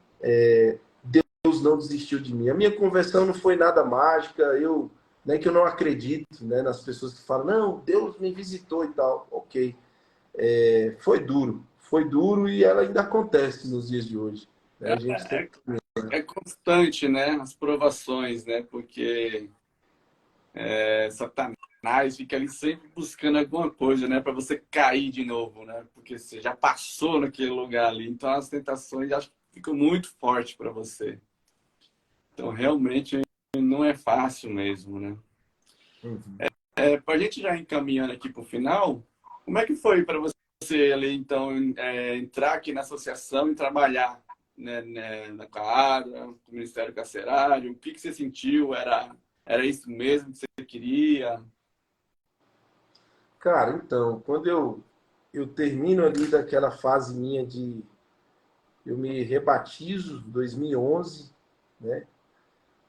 Speaker 2: Deus não desistiu de mim. A minha conversão não foi nada mágica, não é que eu não acredito, né, nas pessoas que falam, não, Deus me visitou e tal. Ok. Foi duro e ela ainda acontece nos dias de hoje. Né? A gente tem...
Speaker 1: É constante, né? As provações, né? Porque Satanás fica ali sempre buscando alguma coisa, né? Para você cair de novo, né? Porque você já passou naquele lugar ali. Então as tentações acho que ficam muito fortes para você. Então realmente não é fácil mesmo, né?
Speaker 2: Uhum.
Speaker 1: Para a gente já encaminhando aqui para o final, como é que foi para você ali, então, entrar aqui na associação e trabalhar, né, na Caara, no Ministério Carcerário? O que você sentiu? Era isso mesmo que você queria?
Speaker 2: Cara, então, quando eu termino ali daquela fase minha de... Eu me rebatizo em 2011, né?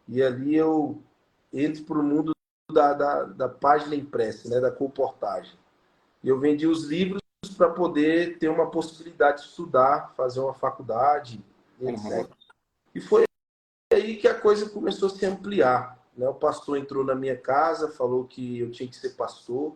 Speaker 2: E ali eu entro para o mundo da página impressa, né? Da colportagem. E eu vendi os livros para poder ter uma possibilidade de estudar, fazer uma faculdade, etc. E foi aí que a coisa começou a se ampliar. Né? O pastor entrou na minha casa, falou que eu tinha que ser pastor.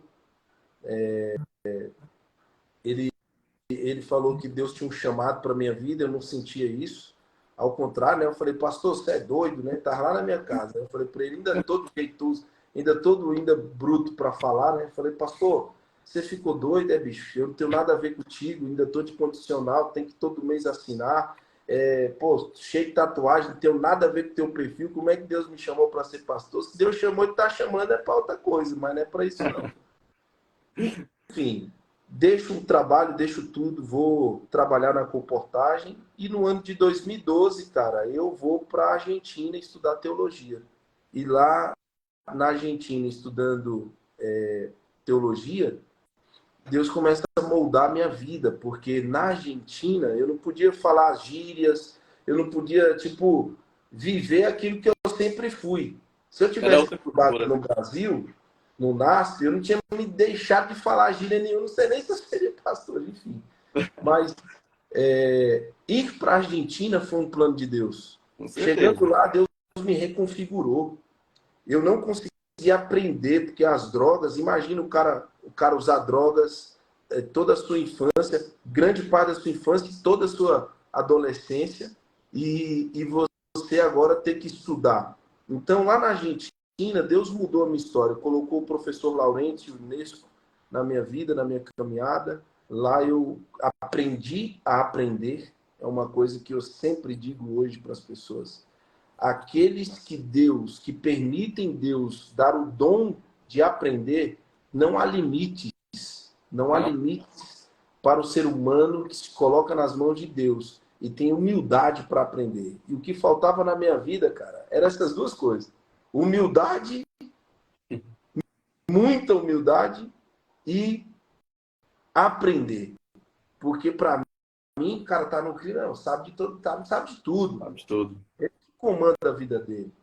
Speaker 2: Ele falou que Deus tinha um chamado para minha vida, eu não sentia isso. Ao contrário, né? Eu falei, pastor, você é doido, né? Tá lá na minha casa. Eu falei para ele, ainda todo jeitoso, ainda bruto para falar, né? Eu falei, pastor, você ficou doido, bicho? Eu não tenho nada a ver contigo, ainda tô de condicional, tem que todo mês assinar. Pô, cheio de tatuagem, não tenho nada a ver com teu perfil. Como é que Deus me chamou para ser pastor? Se Deus chamou e tá chamando, é para outra coisa, mas não é para isso não. Enfim, deixo o trabalho, deixo tudo, vou trabalhar na comportagem e no ano de 2012, cara, eu vou para a Argentina estudar teologia. E lá na Argentina, estudando teologia, Deus começa a moldar a minha vida, porque na Argentina eu não podia falar gírias, eu não podia, tipo, viver aquilo que eu sempre fui. Se eu tivesse estudado no Brasil, no NASP, eu não tinha me deixado de falar gíria nenhuma, não sei nem se eu seria pastor, enfim. Mas ir para a Argentina foi um plano de Deus. Chegando lá, Deus me reconfigurou. Eu não conseguia aprender, porque as drogas, imagina o cara usar drogas toda a sua infância, grande parte da sua infância, toda a sua adolescência, e você agora ter que estudar. Então, lá na Argentina, Deus mudou a minha história. Colocou o professor Laurentio Unesco na minha vida, na minha caminhada. Lá eu aprendi a aprender. É uma coisa que eu sempre digo hoje para as pessoas. Aqueles que permitem Deus dar o dom de aprender, não há limites. Não há limites para o ser humano que se coloca nas mãos de Deus e tem humildade para aprender. E o que faltava na minha vida, cara, eram essas duas coisas. Humildade, muita humildade e aprender. Porque para mim, cara, tá no crime, não, sabe de tudo, sabe de tudo.
Speaker 1: Sabe de tudo.
Speaker 2: Ele comanda a vida dele.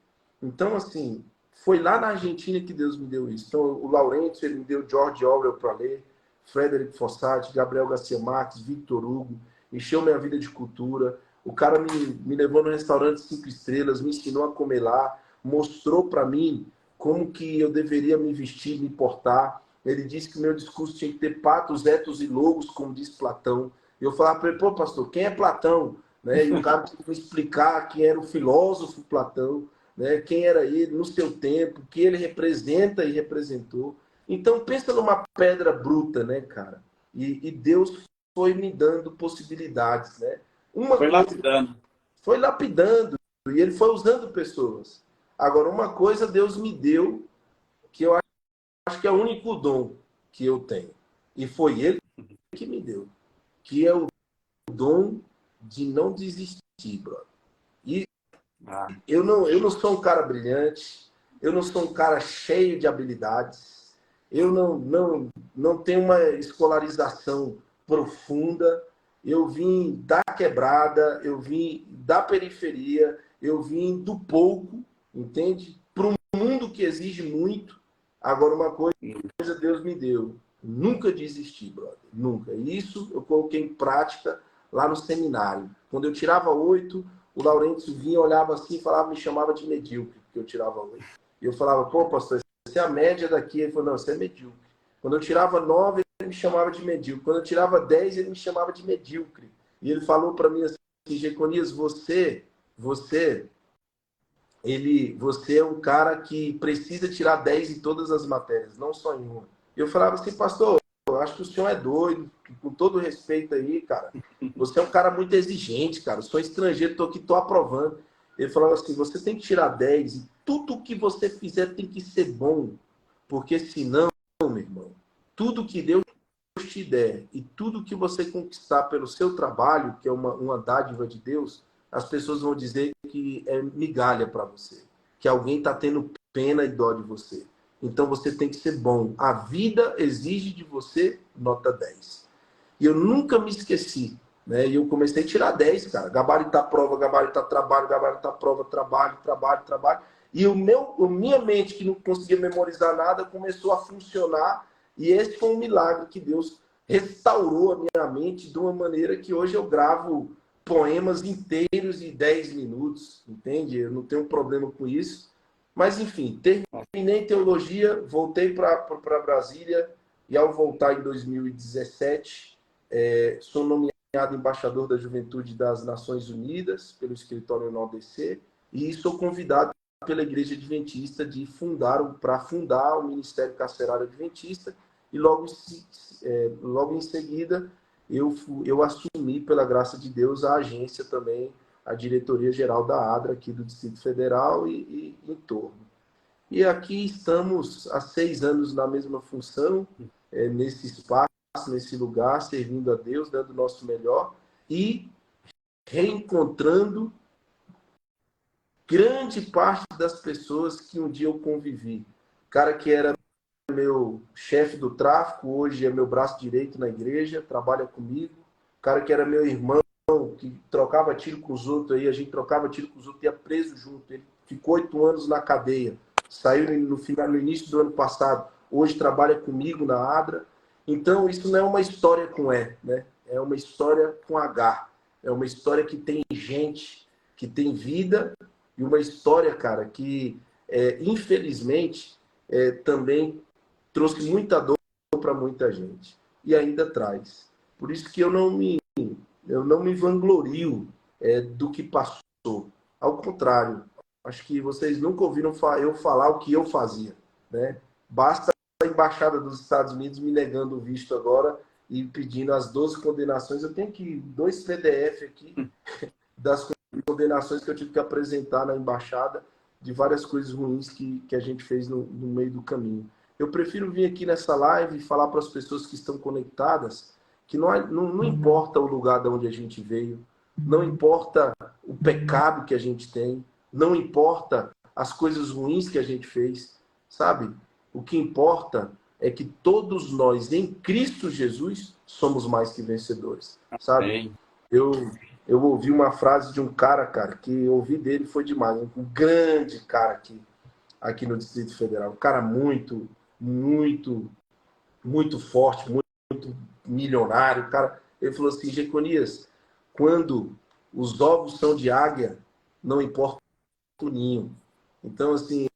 Speaker 2: Então, assim, foi lá na Argentina que Deus me deu isso. Então, o Laurentio, ele me deu George Orwell para ler, Frederic Fossati, Gabriel Garcia Marques, Victor Hugo, encheu minha vida de cultura. O cara me levou no restaurante 5 estrelas, me ensinou a comer lá, mostrou para mim como que eu deveria me vestir, me portar. Ele disse que o meu discurso tinha que ter patos, etos e logos, como diz Platão. E eu falava para ele, pô, pastor, quem é Platão? Né? E o cara me explicar quem era o filósofo Platão. né? Quem era ele no seu tempo, o que ele representa e representou. Então, pensa numa pedra bruta, né, cara? E Deus foi me dando possibilidades, né? Uma
Speaker 1: Foi
Speaker 2: coisa
Speaker 1: lapidando.
Speaker 2: foi lapidando e ele foi usando pessoas. Agora, uma coisa Deus me deu que eu acho que é o único dom que eu tenho. E foi ele que me deu. Que é o dom de não desistir, brother. E
Speaker 1: Ah,
Speaker 2: eu não sou um cara brilhante, eu não sou um cara cheio de habilidades, eu não tenho uma escolarização profunda, eu vim da quebrada, eu vim da periferia, eu vim do pouco, entende? Para um mundo que exige muito. Agora, uma coisa Deus me deu, nunca desisti, brother, nunca. E isso eu coloquei em prática lá no seminário. Quando eu tirava 8, o Laurentio vinha, olhava assim e falava, me chamava de medíocre, porque eu tirava 8. E eu falava, pô, pastor, essa é a média daqui. Ele falou, não, você é medíocre. Quando eu tirava 9, ele me chamava de medíocre. Quando eu tirava 10, ele me chamava de medíocre. E ele falou para mim assim, Jeconias, você você é um cara que precisa tirar 10 em todas as matérias, não só em uma. Eu falava assim, pastor, eu acho que o senhor é doido, com todo respeito aí, cara. Você é um cara muito exigente, cara. Eu sou estrangeiro, estou aqui, estou aprovando. Ele falava assim, você tem que tirar 10 e tudo que você fizer tem que ser bom, porque senão, meu irmão, tudo que Deus te der e tudo que você conquistar pelo seu trabalho, que é uma dádiva de Deus, as pessoas vão dizer que é migalha para você, que alguém está tendo pena e dó de você. Então você tem que ser bom. A vida exige de você nota 10. E eu nunca me esqueci, né? E eu comecei a tirar 10, cara. Gabaritar prova, gabaritar trabalho, gabaritar prova, trabalho, trabalho, trabalho. E a minha mente, que não conseguia memorizar nada, começou a funcionar. E esse foi um milagre que Deus restaurou a minha mente de uma maneira que hoje eu gravo poemas inteiros de 10 minutos, entende? Eu não tenho problema com isso. Mas, enfim, terminei teologia, voltei para Brasília e, ao voltar em 2017, sou nomeado embaixador da Juventude das Nações Unidas pelo escritório NODC e sou convidado pela Igreja Adventista para fundar o Ministério Carcerário Adventista e logo em seguida eu assumi, pela graça de Deus, a agência também, a diretoria geral da ADRA aqui do Distrito Federal e em torno. E aqui estamos há 6 anos na mesma função, nesse espaço, nesse lugar, servindo a Deus, dando o nosso melhor e reencontrando grande parte das pessoas que um dia eu convivi. O cara que era meu chefe do tráfico, hoje é meu braço direito na igreja, trabalha comigo. O cara que era meu irmão, que trocava tiro com os outros, aí a gente trocava tiro com os outros, ia preso junto. Ele ficou 8 anos na cadeia. Saiu no início do ano passado. Hoje trabalha comigo na ADRA. Então, isso não é uma história com E, né? É uma história com H. É uma história que tem gente, que tem vida, e uma história, cara, que, infelizmente, também trouxe muita dor para muita gente. E ainda traz. Por isso que eu não me vanglorio do que passou. Ao contrário, acho que vocês nunca ouviram eu falar o que eu fazia, né? Basta a Embaixada dos Estados Unidos me negando o visto agora e pedindo as 12 condenações. Eu tenho que 2 PDF aqui das condenações que eu tive que apresentar na Embaixada de várias coisas ruins que a gente fez no meio do caminho. Eu prefiro vir aqui nessa live e falar para as pessoas que estão conectadas que não importa o lugar de onde a gente veio, não importa o pecado que a gente tem, não importa as coisas ruins que a gente fez, sabe? O que importa é que todos nós, em Cristo Jesus, somos mais que vencedores, sabe?
Speaker 1: bem.
Speaker 2: Eu, eu ouvi uma frase de um cara, que eu ouvi dele foi demais, um grande cara aqui no Distrito Federal, um cara muito, muito, muito forte, muito milionário, cara. Ele falou assim, Jeconias, quando os ovos são de águia, não importa o ninho. Então, assim,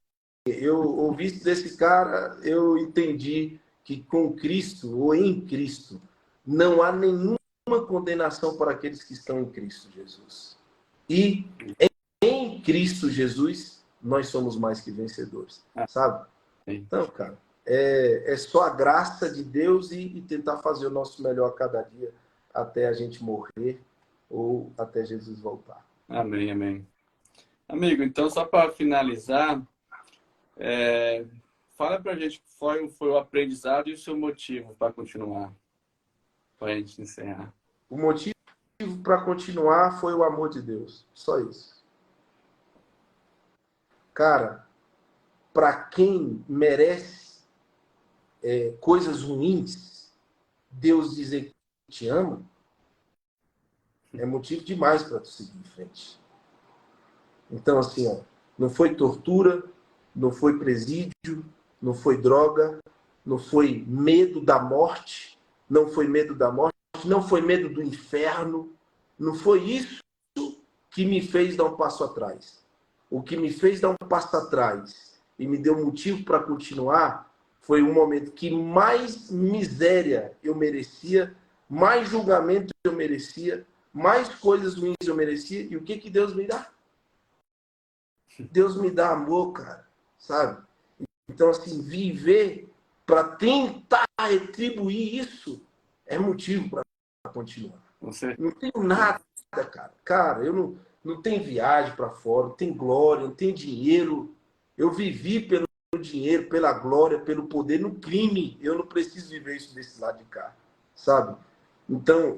Speaker 2: eu ouvi isso desse cara, eu entendi que com Cristo, ou em Cristo, não há nenhuma condenação para aqueles que estão em Cristo Jesus. E em Cristo Jesus, nós somos mais que vencedores,
Speaker 1: Ah,
Speaker 2: sabe?
Speaker 1: sim.
Speaker 2: Então, cara, é só a graça de Deus e tentar fazer o nosso melhor a cada dia até a gente morrer ou até Jesus voltar.
Speaker 1: Amém, amém. Amigo, então só para finalizar, fala pra gente qual foi o aprendizado e o seu motivo para continuar, para a gente encerrar.
Speaker 2: O motivo para continuar foi o amor de Deus. Só isso. Cara, para quem merece coisas ruins, Deus dizer que te ama, é motivo demais para tu seguir em frente. Então, assim, ó, não foi tortura, não foi presídio, não foi droga, não foi medo da morte, não foi medo da morte, não foi medo do inferno, não foi isso que me fez dar um passo atrás. O que me fez dar um passo atrás e me deu motivo para continuar foi um momento que mais miséria eu merecia, mais julgamento eu merecia, mais coisas ruins eu merecia. E o que Deus me dá? Deus me dá amor, cara, sabe? Então, assim, viver para tentar retribuir isso é motivo para continuar.
Speaker 1: Você,
Speaker 2: Não tenho nada, cara. Cara, eu não tenho viagem para fora, não tenho glória, não tenho dinheiro. Eu vivi pelo dinheiro, pela glória, pelo poder no crime. Eu não preciso viver isso desse lado de cá, sabe? Então,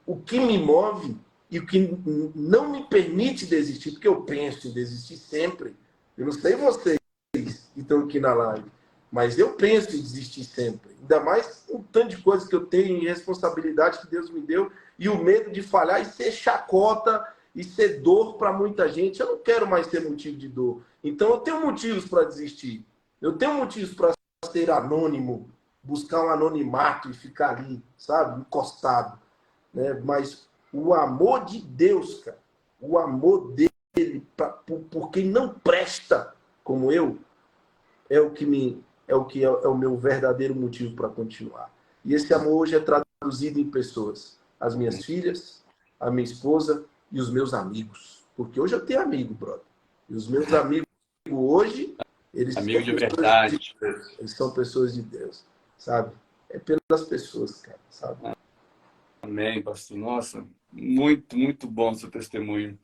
Speaker 2: o que me move e o que não me permite desistir, porque eu penso em desistir sempre. Eu não sei vocês que estão aqui na live, mas eu penso em desistir sempre. Ainda mais um tanto de coisas que eu tenho e responsabilidade que Deus me deu e o medo de falhar e ser chacota e ser dor para muita gente. Eu não quero mais ter motivo de dor. Então, eu tenho motivos para desistir. Eu tenho motivos para ser anônimo, buscar um anonimato e ficar ali, sabe, encostado, né? Mas o amor de Deus, cara, o amor dele por quem não presta como eu, é o que é o meu verdadeiro motivo para continuar. E esse amor hoje é traduzido em pessoas, as minhas filhas, a minha esposa e os meus amigos, porque hoje eu tenho amigo, brother. E os meus amigos hoje, eles
Speaker 1: amigo
Speaker 2: são
Speaker 1: de
Speaker 2: pessoas de
Speaker 1: verdade.
Speaker 2: Deus, eles são pessoas de Deus, sabe? É pelas pessoas, cara, sabe?
Speaker 1: Amém, pastor. Nossa, muito, muito bom seu testemunho.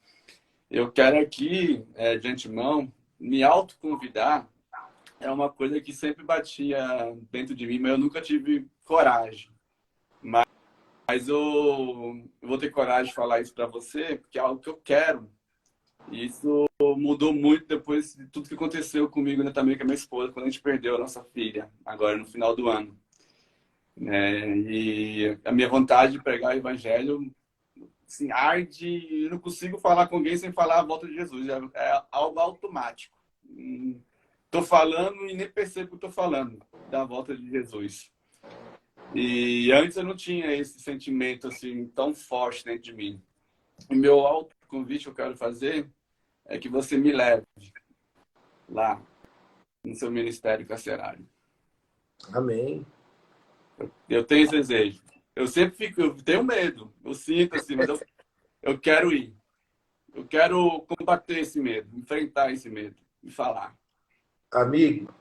Speaker 1: Eu quero aqui, de antemão, me autoconvidar. É uma coisa que sempre batia dentro de mim, mas eu nunca tive coragem. Mas eu vou ter coragem de falar isso para você, porque é algo que eu quero. E isso mudou muito depois de tudo que aconteceu comigo, né, também com a minha esposa, quando a gente perdeu a nossa filha, agora no final do ano. E a minha vontade de pregar o evangelho, assim, arde, eu não consigo falar com alguém sem falar a volta de Jesus, é algo automático. Estou falando e nem percebo que estou falando da volta de Jesus. E antes eu não tinha esse sentimento assim tão forte dentro de mim. O meu autoconvite que eu quero fazer é que você me leve lá no seu ministério carcerário.
Speaker 2: Amém.
Speaker 1: Eu tenho esse desejo. Eu sempre fico, eu tenho medo, eu sinto assim, mas eu quero ir. Eu quero combater esse medo, enfrentar esse medo e falar.
Speaker 2: Amigo,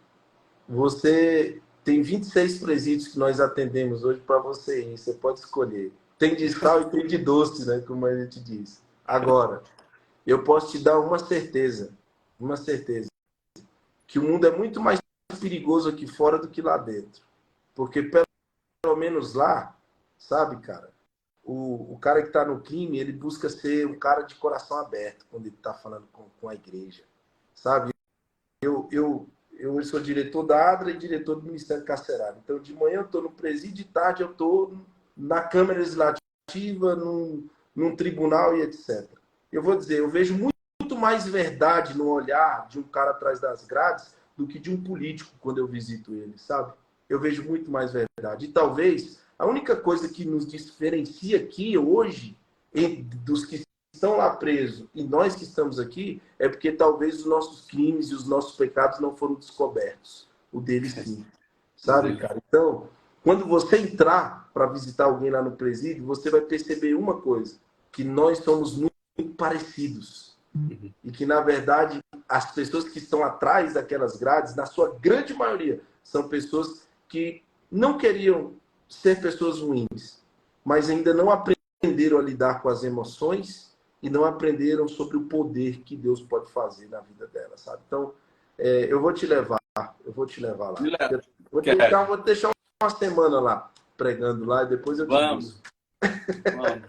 Speaker 2: você tem 26 presídios que nós atendemos hoje para você ir. Você pode escolher. Tem de sal e tem de doce, né? Como a gente diz. Agora, eu posso te dar uma certeza, que o mundo é muito mais perigoso aqui fora do que lá dentro. Porque pelo menos lá, sabe, cara, o cara que está no crime, ele busca ser um cara de coração aberto quando ele está falando com a igreja, sabe? Eu sou diretor da ADRA e diretor do Ministério Carcerário. Então, de manhã eu estou no presídio, de tarde eu estou na Câmara Legislativa, num tribunal e etc. Eu vou dizer, eu vejo muito mais verdade no olhar de um cara atrás das grades do que de um político quando eu visito ele, sabe? Eu vejo muito mais verdade. E talvez a única coisa que nos diferencia aqui hoje dos que estão lá presos e nós que estamos aqui é porque talvez os nossos crimes e os nossos pecados não foram descobertos. O deles sim. Sabe, cara? Então, quando você entrar para visitar alguém lá no presídio, você vai perceber uma coisa, que nós somos muito parecidos. E que, na verdade, as pessoas que estão atrás daquelas grades, na sua grande maioria, são pessoas que não queriam ser pessoas ruins, mas ainda não aprenderam a lidar com as emoções e não aprenderam sobre o poder que Deus pode fazer na vida delas, sabe? Então, eu vou te levar lá. Vou deixar uma semana lá, pregando lá, e depois eu te
Speaker 1: Vamos,
Speaker 2: busco.
Speaker 1: vamos.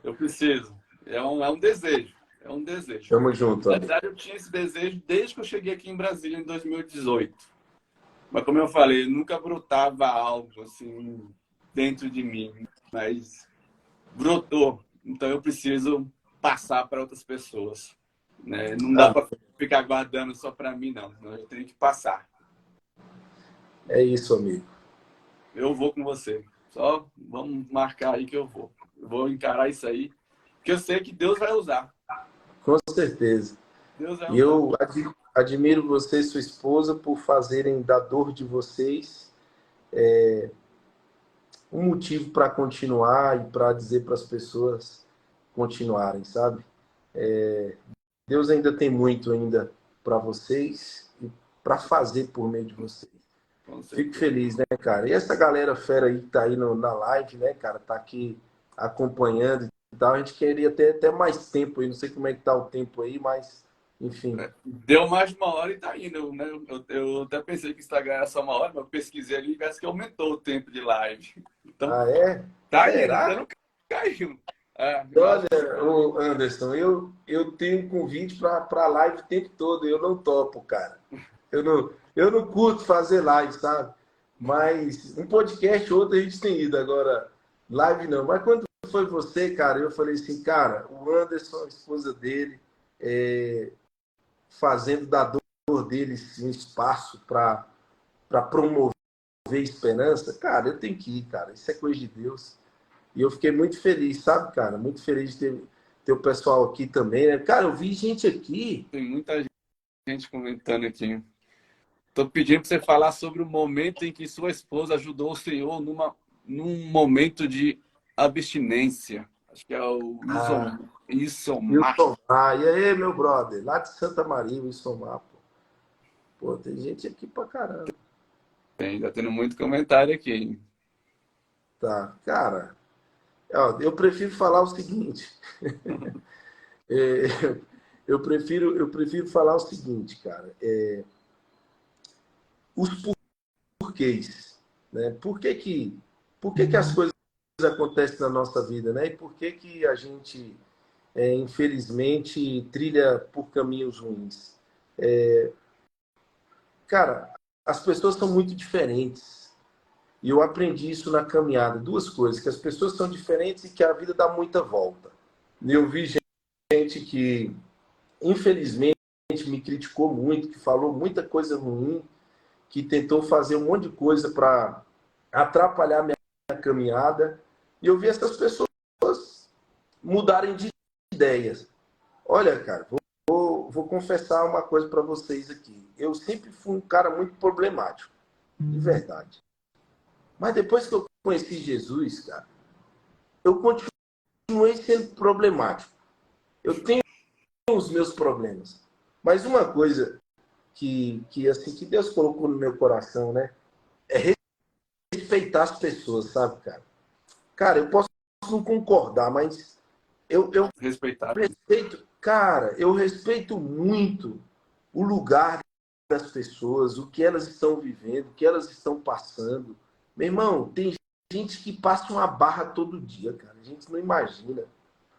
Speaker 1: Eu preciso. É um desejo. É um desejo.
Speaker 2: Tamo junto,
Speaker 1: Na
Speaker 2: amigo.
Speaker 1: verdade, eu tinha esse desejo desde que eu cheguei aqui em Brasília, em 2018. Mas, como eu falei, nunca brotava algo assim dentro de mim. Mas brotou. Então, eu preciso passar para outras pessoas. Né? Não dá para ficar guardando só para mim, não. Eu tenho que passar.
Speaker 2: É isso, amigo.
Speaker 1: Eu vou com você. Só vamos marcar aí que eu vou. Eu vou encarar isso aí. Porque eu sei que Deus vai usar.
Speaker 2: Com certeza.
Speaker 1: Deus vai
Speaker 2: E
Speaker 1: usar.
Speaker 2: eu admiro você e sua esposa por fazerem da dor de vocês um motivo para continuar e para dizer para as pessoas continuarem, sabe? Deus ainda tem muito ainda para vocês e para fazer por meio de vocês. Fico feliz, né, cara? E essa galera fera aí que tá aí na live, né, cara, tá aqui acompanhando e tal. A gente queria ter até mais tempo aí, não sei como é que tá o tempo aí, mas enfim.
Speaker 1: Deu mais de 1 hora e tá indo, né? Eu até pensei que o Instagram era só 1 hora, mas eu pesquisei ali e parece que aumentou o tempo de live. Então,
Speaker 2: Ah, é?
Speaker 1: tá indo,
Speaker 2: Será?
Speaker 1: ainda não caiu.
Speaker 2: Olha, ô Anderson, eu tenho um convite para live o tempo todo, eu não topo, cara. Eu não curto fazer live, sabe? Mas um podcast ou outro a gente tem ido, agora live não. Mas quando foi você, cara, eu falei assim, cara, o Anderson, a esposa dele, fazendo da dor dele um espaço para promover esperança, cara, eu tenho que ir, cara. Isso é coisa de Deus. E eu fiquei muito feliz, sabe, cara? Muito feliz de ter o pessoal aqui também, né? Cara, eu vi gente aqui.
Speaker 1: Tem muita gente comentando aqui. Tô pedindo para você falar sobre o momento em que sua esposa ajudou o Senhor num momento de abstinência. Acho que é o Isomar.
Speaker 2: E aí, meu brother? Lá de Santa Maria, o Isomar, pô. Pô, tem gente aqui pra caramba.
Speaker 1: Ainda tendo muito comentário aqui.
Speaker 2: Tá, cara. Ó, eu prefiro falar o seguinte. Eu prefiro falar o seguinte, cara. Os porquês, né? Por que que as coisas acontecem na nossa vida, né? E por que que a gente, infelizmente, trilha por caminhos ruins? Cara, as pessoas são muito diferentes. E eu aprendi isso na caminhada. Duas coisas, que as pessoas são diferentes e que a vida dá muita volta. Eu vi gente que, infelizmente, me criticou muito, que falou muita coisa ruim, que tentou fazer um monte de coisa para atrapalhar minha caminhada. E eu vi essas pessoas mudarem de ideias. Olha, cara, vou confessar uma coisa para vocês aqui. Eu sempre fui um cara muito problemático, de verdade. Mas depois que eu conheci Jesus, cara, eu continuei sendo problemático. Eu tenho os meus problemas. Mas uma coisa que Deus colocou no meu coração, né? É respeitar as pessoas, sabe, cara? Cara, eu posso não concordar, mas eu
Speaker 1: Respeitar.
Speaker 2: respeito, cara, eu respeito muito o lugar das pessoas, o que elas estão vivendo, o que elas estão passando. Meu irmão, tem gente que passa uma barra todo dia, cara. A gente não imagina.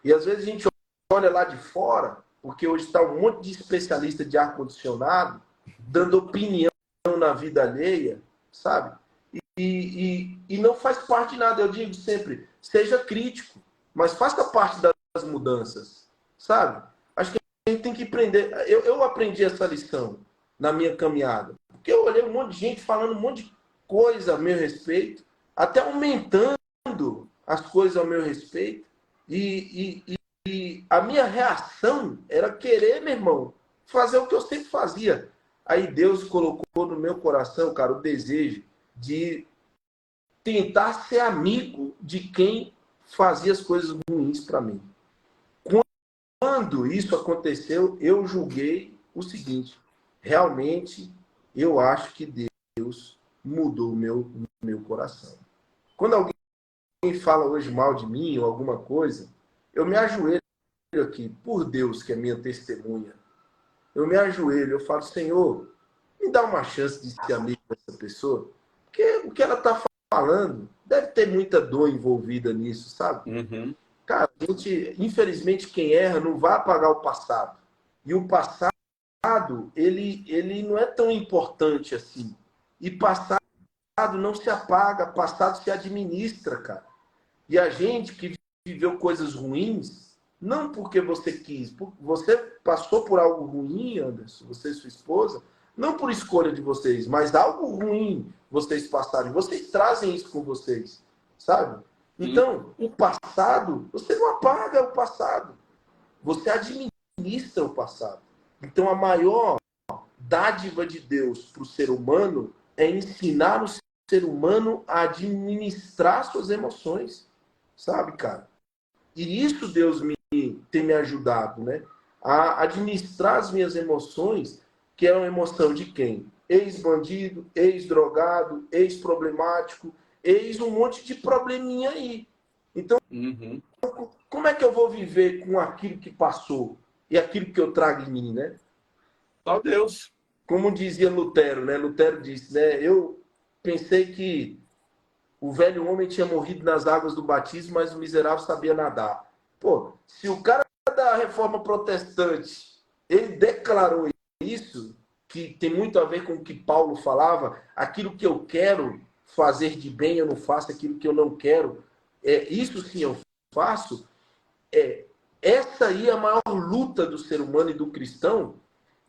Speaker 2: E às vezes a gente olha lá de fora, porque hoje está um monte de especialista de ar-condicionado dando opinião na vida alheia, sabe? E não faz parte de nada. Eu digo sempre, seja crítico, mas faça parte das mudanças, sabe? Acho que a gente tem que aprender. Eu aprendi essa lição na minha caminhada, porque eu olhei um monte de gente falando um monte de coisa a meu respeito, até aumentando as coisas ao meu respeito, e a minha reação era querer, meu irmão, fazer o que eu sempre fazia. Aí Deus colocou no meu coração, cara, o desejo de tentar ser amigo de quem fazia as coisas ruins para mim. quando isso aconteceu, eu julguei o seguinte: realmente, eu acho que Deus mudou o meu coração. Quando alguém fala hoje mal de mim ou alguma coisa, eu me ajoelho aqui, por Deus, que é minha testemunha. Eu me ajoelho, eu falo: Senhor, me dá uma chance de ser amigo dessa pessoa, porque o que ela está falando deve ter muita dor envolvida nisso, sabe?
Speaker 1: Uhum.
Speaker 2: Cara, a gente, infelizmente, quem erra não vai apagar o passado. E o passado, ele não é tão importante assim. E passado não se apaga, passado se administra, cara. E a gente que viveu coisas ruins, não porque você quis, porque você passou por algo ruim, Anderson, você e sua esposa, não por escolha de vocês, mas algo ruim vocês passaram. Vocês trazem isso com vocês, sabe? Então, o passado, você não apaga o passado, você administra o passado. Então, a maior dádiva de Deus para o ser humano é ensinar o ser humano a administrar suas emoções, sabe, cara? E isso Deus tem me ajudado, né? A administrar as minhas emoções, que é uma emoção de quem? Ex-bandido, ex-drogado, ex-problemático, ex um monte de probleminha aí. Então, como é que eu vou viver com aquilo que passou e aquilo que eu trago em mim, né?
Speaker 1: Só Deus.
Speaker 2: Como dizia Lutero, né? Lutero disse, né? Eu pensei que o velho homem tinha morrido nas águas do batismo, mas o miserável sabia nadar. Pô, se o cara da reforma protestante, ele declarou isso, que tem muito a ver com o que Paulo falava, aquilo que eu quero fazer de bem, eu não faço, aquilo que eu não quero, isso sim eu faço. Essa aí é a maior luta do ser humano e do cristão,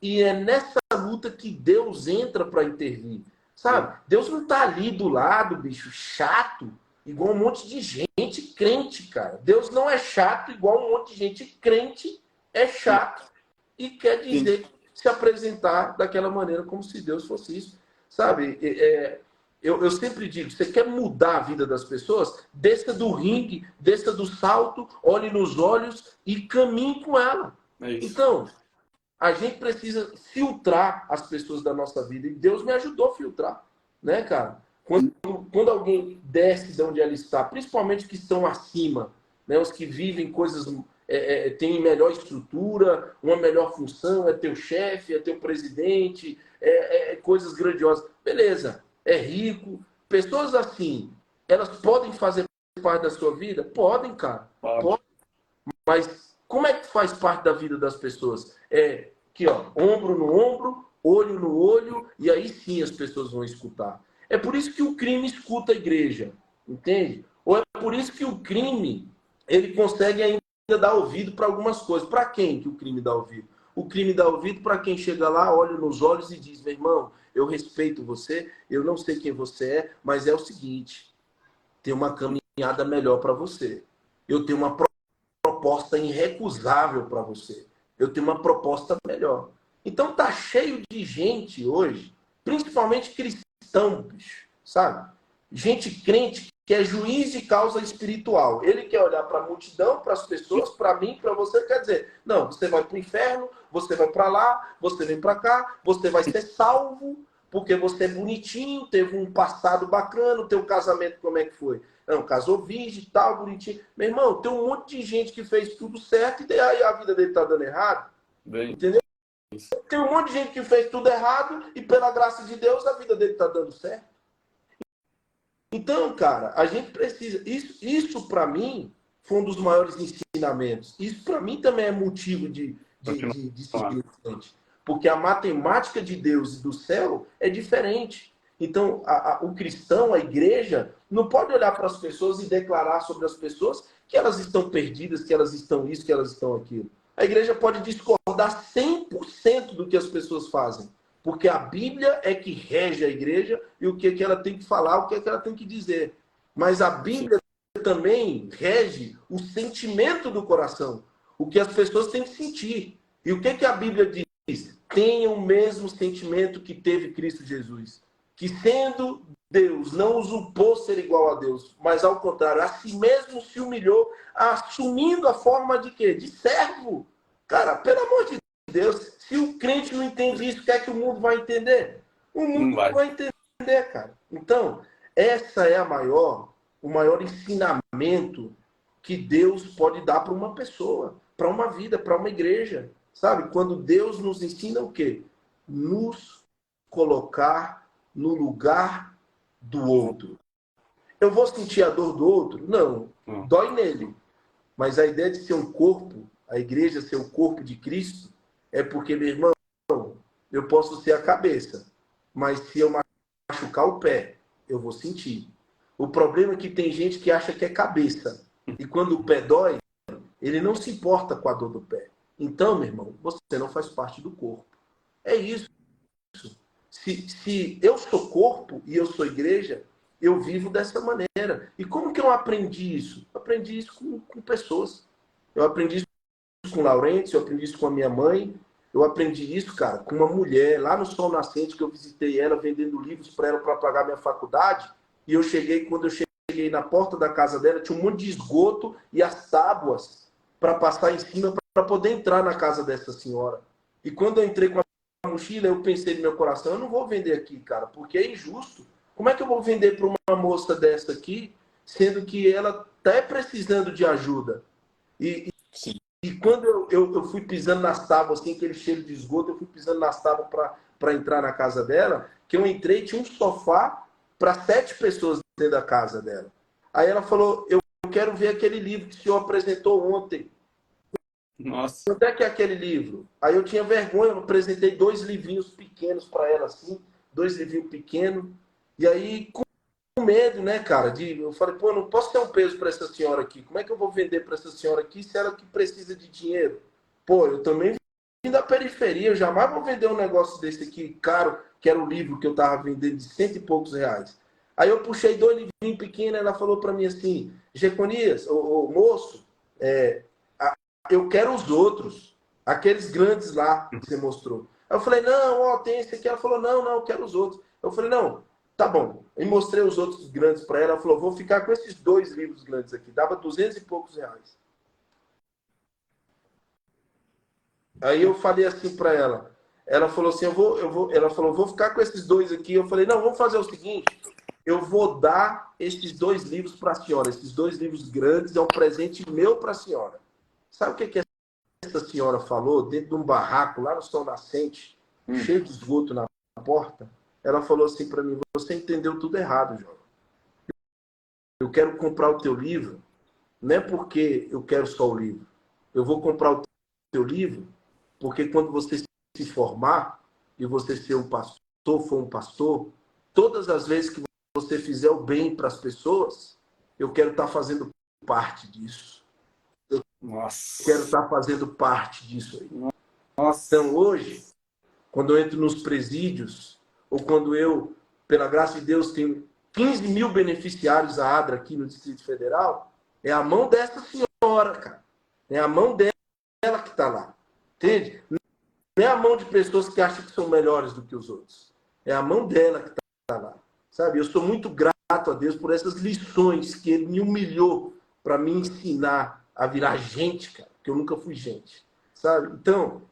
Speaker 2: e é nessa luta que Deus entra para intervir. Sabe? Deus não tá ali do lado, bicho, chato, igual um monte de gente crente, cara. Deus não é chato igual um monte de gente crente é chato e quer dizer, se apresentar daquela maneira como se Deus fosse isso. Sabe? Eu sempre digo, você quer mudar a vida das pessoas? Desça do ringue, desça do salto, olhe nos olhos e caminhe com ela. Então, a gente precisa filtrar as pessoas da nossa vida. E Deus me ajudou a filtrar, né, cara? Quando alguém desce de onde ela está, principalmente os que estão acima, né, os que vivem coisas, têm melhor estrutura, uma melhor função, é teu chefe, é teu presidente, coisas grandiosas. Beleza, é rico. Pessoas assim, elas podem fazer parte da sua vida? Podem, cara. Podem. Mas como é que faz parte da vida das pessoas? Aqui, ó, ombro no ombro, olho no olho, e aí sim as pessoas vão escutar. É por isso que o crime escuta a igreja, entende? Ou é por isso que o crime, ele consegue ainda dar ouvido para algumas coisas. Para quem que o crime dá ouvido? O crime dá ouvido para quem chega lá, olha nos olhos e diz: meu irmão, eu respeito você, eu não sei quem você é, mas é o seguinte, tem uma caminhada melhor para você. Eu tenho uma proposta irrecusável para você. Eu tenho uma proposta melhor. Então tá cheio de gente hoje, principalmente cristão, bicho, sabe? Gente crente que é juiz de causa espiritual. Ele quer olhar para a multidão, para as pessoas, para mim, para você, quer dizer, não, você vai para o inferno, você vai para lá, você vem para cá, você vai ser salvo, porque você é bonitinho, teve um passado bacana, o teu casamento como é que foi? Não, casou virgem e tal, bonitinho. Meu irmão, tem um monte de gente que fez tudo certo e aí a vida dele tá dando errado. Entendeu? Tem um monte de gente que fez tudo errado e pela graça de Deus a vida dele tá dando certo. Então, cara, a gente precisa... Isso para mim, foi um dos maiores ensinamentos. Isso para mim também é motivo de seguir em frente. Porque a matemática de Deus e do céu é diferente. Então, o cristão, a igreja, não pode olhar para as pessoas e declarar sobre as pessoas que elas estão perdidas, que elas estão isso, que elas estão aquilo. A igreja pode discordar 100% do que as pessoas fazem. Porque a Bíblia é que rege a igreja e o que ela tem que falar, o que ela tem que dizer. Mas a Bíblia também rege o sentimento do coração. O que as pessoas têm que sentir. E o que a Bíblia diz? Tenha o mesmo sentimento que teve Cristo Jesus. Que sendo Deus, não usurpou ser igual a Deus, mas ao contrário, a si mesmo se humilhou, assumindo a forma de quê? De servo. Cara, pelo amor de Deus, se o crente não entende isso, o que é que o mundo vai entender? O mundo
Speaker 1: Não
Speaker 2: não
Speaker 1: vai.
Speaker 2: vai entender, cara. Então, essa é o maior ensinamento que Deus pode dar para uma pessoa, para uma vida, para uma igreja. Sabe? Quando Deus nos ensina o quê? Nos colocar no lugar do outro. Eu vou sentir a dor do outro? Não.
Speaker 1: Não.
Speaker 2: Dói nele. Mas a ideia de ser um corpo, a igreja ser o corpo de Cristo, é porque, meu irmão, eu posso ser a cabeça, mas se eu machucar o pé, eu vou sentir. O problema é que tem gente que acha que é cabeça. E quando o pé dói, ele não se importa com a dor do pé. Então, meu irmão, você não faz parte do corpo. É isso. Se eu sou corpo e eu sou igreja, eu vivo dessa maneira. E como que eu aprendi isso? Eu aprendi isso com pessoas. Eu aprendi isso com o Laurence, eu aprendi isso com a minha mãe, eu aprendi isso, cara, com uma mulher lá no Sol Nascente, que eu visitei ela vendendo livros para ela para pagar minha faculdade. E eu cheguei, quando eu cheguei na porta da casa dela, tinha um monte de esgoto e as tábuas para passar em cima para poder entrar na casa dessa senhora. E quando eu entrei com a mochila, eu pensei no meu coração, eu não vou vender aqui, cara, porque é injusto. Como é que eu vou vender para uma moça dessa aqui, sendo que ela está precisando de ajuda? E,
Speaker 1: Sim.
Speaker 2: e quando eu fui pisando nas tábuas, assim, aquele cheiro de esgoto, eu fui pisando nas tábuas para entrar na casa dela, que eu entrei, tinha um sofá para 7 pessoas dentro da casa dela. Aí ela falou, eu quero ver aquele livro que o senhor apresentou ontem.
Speaker 1: Nossa.
Speaker 2: Quanto é que é aquele livro? Aí eu tinha vergonha, eu apresentei 2 livrinhos pequenos para ela, assim, 2 livrinhos pequenos. E aí, com medo, né, cara? Eu falei, pô, eu não posso ter um peso para essa senhora aqui. Como é que eu vou vender para essa senhora aqui se ela que precisa de dinheiro? Pô, eu também vim da periferia, eu jamais vou vender um negócio desse aqui caro, que era o livro que eu tava vendendo de 100 e poucos reais. Aí eu puxei 2 livrinhos pequenos, ela falou para mim assim, Jeconias, ô moço, eu quero os outros, aqueles grandes lá que você mostrou. Aí eu falei, não, ó, tem esse aqui. Ela falou, não, eu quero os outros. Eu falei, não, tá bom. E mostrei os outros grandes para ela. Ela falou, vou ficar com esses 2 livros grandes aqui. Dava 200 e poucos reais. Aí eu falei assim para ela. Ela falou assim, ela falou, vou ficar com esses 2 aqui. Eu falei, não, vamos fazer o seguinte. Eu vou dar esses 2 livros para a senhora. Esses 2 livros grandes é um presente meu para a senhora. Sabe o que essa senhora falou? Dentro de um barraco lá no Sol Nascente, cheio de esgoto na porta. Ela falou assim para mim, você entendeu tudo errado, João. Eu quero comprar o teu livro, não é porque eu quero só o livro. Eu vou comprar o teu livro porque quando você se formar e você ser um pastor, for um pastor, todas as vezes que você fizer o bem para as pessoas, eu quero estar fazendo parte disso. Eu quero
Speaker 1: Nossa.
Speaker 2: estar fazendo parte disso aí.
Speaker 1: Nossa.
Speaker 2: Então, hoje, quando eu entro nos presídios, ou quando eu, pela graça de Deus, tenho 15 mil beneficiários da ADRA aqui no Distrito Federal, é a mão dessa senhora, cara. É a mão dela que está lá. Entende? Não é a mão de pessoas que acham que são melhores do que os outros. É a mão dela que está lá. Sabe? Eu sou muito grato a Deus por essas lições que Ele me humilhou para me ensinar a virar gente, cara. Porque eu nunca fui gente. Sabe? Então,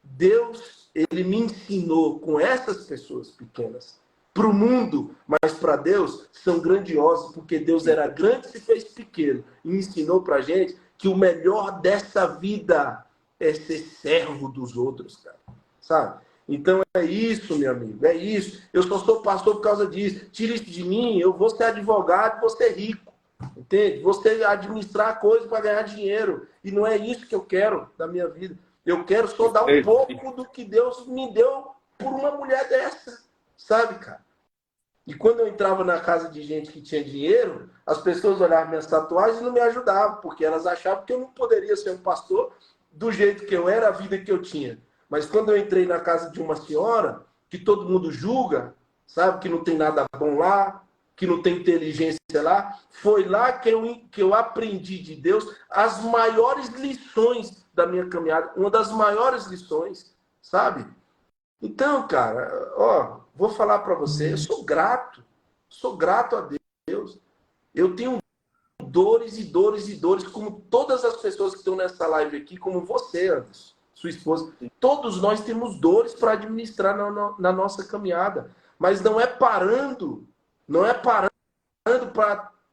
Speaker 2: Deus, ele me ensinou com essas pessoas pequenas para o mundo, mas para Deus são grandiosos, porque Deus era grande e se fez pequeno e ensinou para a gente que o melhor dessa vida é ser servo dos outros, cara, sabe? Então é isso, meu amigo, é isso. Eu só sou pastor por causa disso. Tira isso de mim, eu vou ser advogado, vou ser rico, entende? Vou ser administrar coisas para ganhar dinheiro e não é isso que eu quero da minha vida. Eu quero só dar um pouco do que Deus me deu por uma mulher dessa, sabe, cara? E quando eu entrava na casa de gente que tinha dinheiro, as pessoas olhavam minhas tatuagens e não me ajudavam, porque elas achavam que eu não poderia ser um pastor do jeito que eu era, a vida que eu tinha. Mas quando eu entrei na casa de uma senhora, que todo mundo julga, sabe, que não tem nada bom lá, que não tem inteligência lá, foi lá que eu aprendi de Deus as maiores lições da minha caminhada, uma das maiores lições, sabe? Então, cara, ó, vou falar para você, eu sou grato a Deus. Eu tenho um dores e dores e dores, como todas as pessoas que estão nessa live aqui, como você, Anderson, sua esposa. Todos nós temos dores para administrar na nossa caminhada. Mas não é parando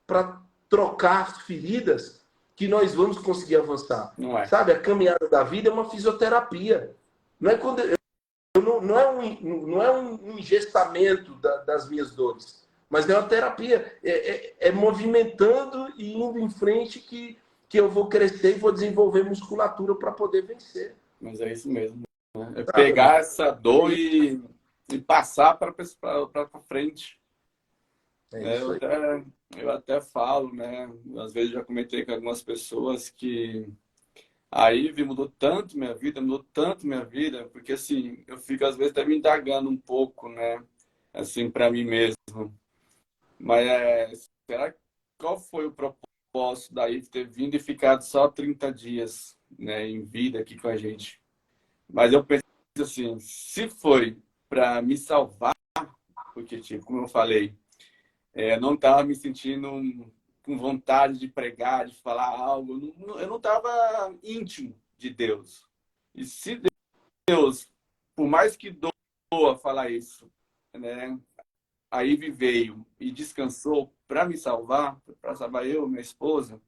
Speaker 2: para trocar as feridas que nós vamos conseguir avançar.
Speaker 1: Não é.
Speaker 2: Sabe, a caminhada da vida é uma fisioterapia. Não é quando não é um engestamento das minhas dores, mas é uma terapia. É movimentando e indo em frente que eu vou crescer e vou desenvolver musculatura para poder vencer.
Speaker 1: Mas é isso mesmo. Né? É pegar essa dor e passar para frente. Eu até falo, né? Às vezes já comentei com algumas pessoas que a Ivy mudou tanto minha vida, porque assim, eu fico às vezes até me indagando um pouco, né? Assim, para mim mesmo. Mas qual foi o propósito da Ivy ter vindo e ficado só 30 dias, né, em vida aqui com a gente? Mas eu penso assim, se foi para me salvar, porque, tipo, como eu falei, não estava me sentindo com vontade de pregar, de falar algo. Eu não estava íntimo de Deus. E se Deus, por mais que doa falar isso, né, a Ivy veio e descansou para me salvar, para salvar eu, minha esposa,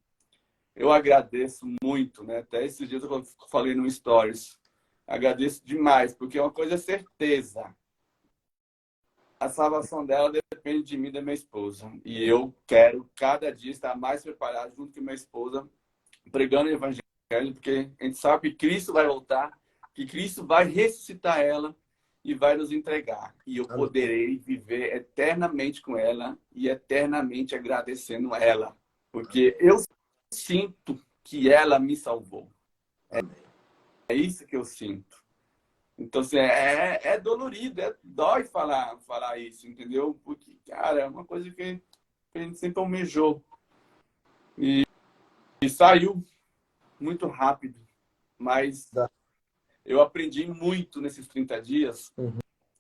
Speaker 1: eu agradeço muito, né? Até esses dias eu falei no Stories. Agradeço demais, porque uma coisa é certeza. A salvação dela depende de mim e da minha esposa. E eu quero cada dia estar mais preparado junto com minha esposa, pregando o evangelho, porque a gente sabe que Cristo vai voltar, que Cristo vai ressuscitar ela e vai nos entregar. E eu poderei viver eternamente com ela e eternamente agradecendo ela. Porque eu sinto que ela me salvou. É isso que eu sinto. Então, assim, é dolorido, dói falar isso, entendeu? Porque, cara, é uma coisa que a gente sempre almejou. E saiu muito rápido. Mas eu aprendi muito nesses 30 dias.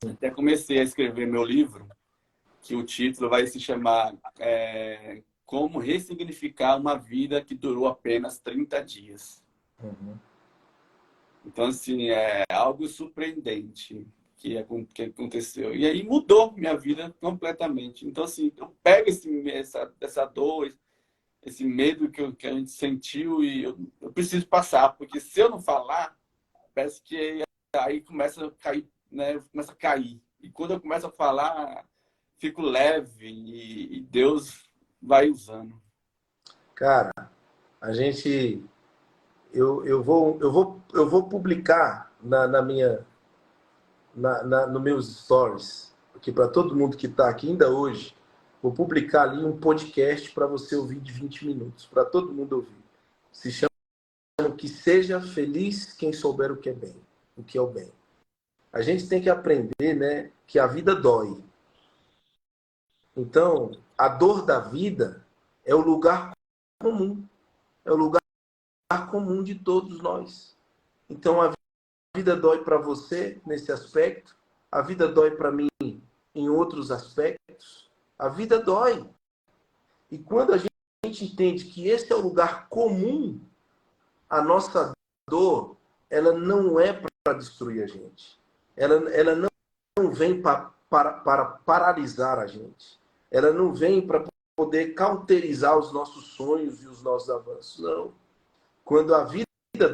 Speaker 1: Até comecei a escrever meu livro, que o título vai se chamar Como Ressignificar uma Vida que Durou Apenas 30 Dias. Então, assim, é algo surpreendente que aconteceu. E aí mudou minha vida completamente. Então, assim, eu pego essa dor, esse medo que a gente sentiu e eu preciso passar. Porque se eu não falar, parece que aí começa a cair, né? Começa a cair. E quando eu começo a falar, fico leve e Deus vai usando.
Speaker 2: Cara, a gente... Eu vou publicar no meus stories, aqui para todo mundo que está aqui ainda hoje, vou publicar ali um podcast para você ouvir de 20 minutos, para todo mundo ouvir. Se chama Que Seja Feliz Quem Souber o que é bem, o que é o bem. A gente tem que aprender, né, que a vida dói. Então, a dor da vida é o lugar comum, é o lugar comum de todos nós. Então, a vida dói para você nesse aspecto, a vida dói para mim em outros aspectos, a vida dói. E quando a gente entende que esse é o lugar comum, a nossa dor, ela não é para destruir a gente. Ela não vem para paralisar a gente. Ela não vem para poder cauterizar os nossos sonhos e os nossos avanços. Não. Quando a vida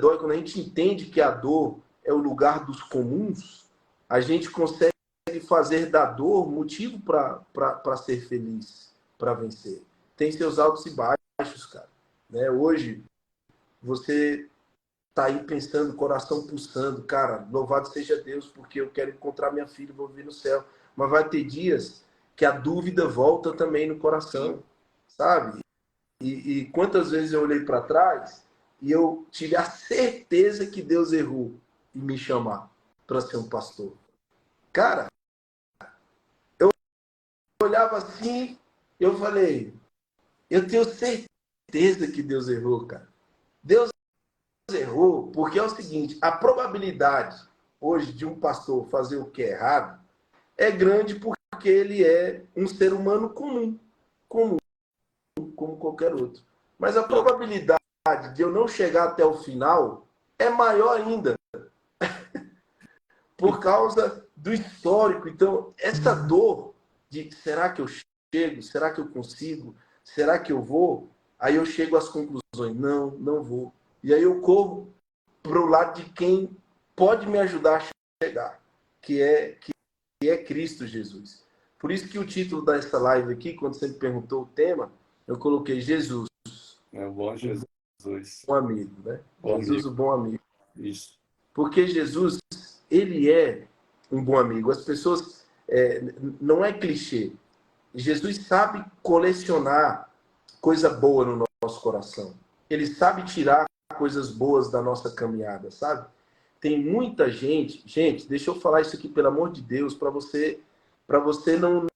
Speaker 2: dói, quando a gente entende que a dor é o lugar dos comuns, a gente consegue fazer da dor motivo para ser feliz, para vencer. Tem seus altos e baixos, cara. Né? Hoje, você tá aí pensando, coração pulsando, cara, louvado seja Deus, porque eu quero encontrar minha filha, vou viver no céu. Mas vai ter dias que a dúvida volta também no coração, sabe? E quantas vezes eu olhei para trás e eu tive a certeza que Deus errou em me chamar para ser um pastor. Cara, eu olhava assim, eu falei, eu tenho certeza que Deus errou, cara. Deus errou porque é o seguinte, a probabilidade hoje de um pastor fazer o que é errado é grande porque ele é um ser humano comum, como qualquer outro. Mas a probabilidade de eu não chegar até o final é maior ainda, por causa do histórico. Então, essa dor de será que eu chego? Será que eu consigo? Será que eu vou? Aí eu chego às conclusões, não, não vou. E aí eu corro para o lado de quem pode me ajudar a chegar, que é Cristo Jesus. Por isso que o título dessa live aqui, quando você me perguntou o tema, eu coloquei Jesus,
Speaker 1: É o bom Jesus.
Speaker 2: um amigo, né?
Speaker 1: Bom
Speaker 2: Jesus,
Speaker 1: amigo.
Speaker 2: o bom amigo.
Speaker 1: Isso.
Speaker 2: Porque Jesus, ele é um bom amigo. As pessoas, não é clichê. Jesus sabe colecionar coisa boa no nosso coração. Ele sabe tirar coisas boas da nossa caminhada, sabe? Tem muita gente, deixa eu falar isso aqui pelo amor de Deus, para você não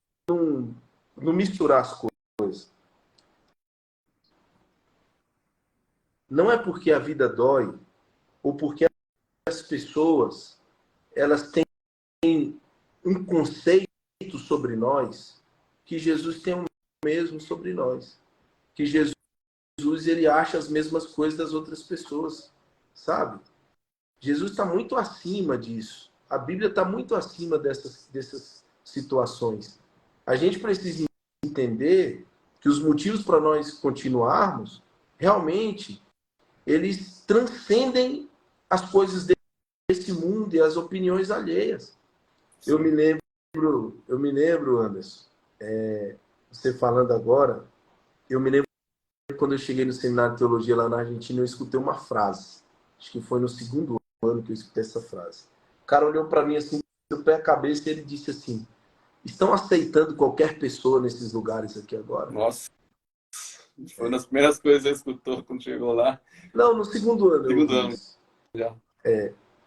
Speaker 2: misturar as coisas. Não é porque a vida dói ou porque as pessoas elas têm um conceito sobre nós que Jesus tem o mesmo sobre nós. Que Jesus ele acha as mesmas coisas das outras pessoas, sabe? Jesus está muito acima disso. A Bíblia está muito acima dessas situações. A gente precisa entender que os motivos para nós continuarmos, realmente, eles transcendem as coisas desse mundo e as opiniões alheias. Eu me lembro, Anderson, você falando agora, eu me lembro quando eu cheguei no seminário de teologia lá na Argentina, eu escutei uma frase. Acho que foi no segundo ano que eu escutei essa frase. O cara olhou para mim assim, do pé à cabeça, e ele disse assim: estão aceitando qualquer pessoa nesses lugares aqui agora?
Speaker 1: Nossa, foi uma das primeiras coisas que você escutou quando chegou lá.
Speaker 2: Não, no segundo ano eu
Speaker 1: Segundo
Speaker 2: ouvi
Speaker 1: ano
Speaker 2: isso.
Speaker 1: já.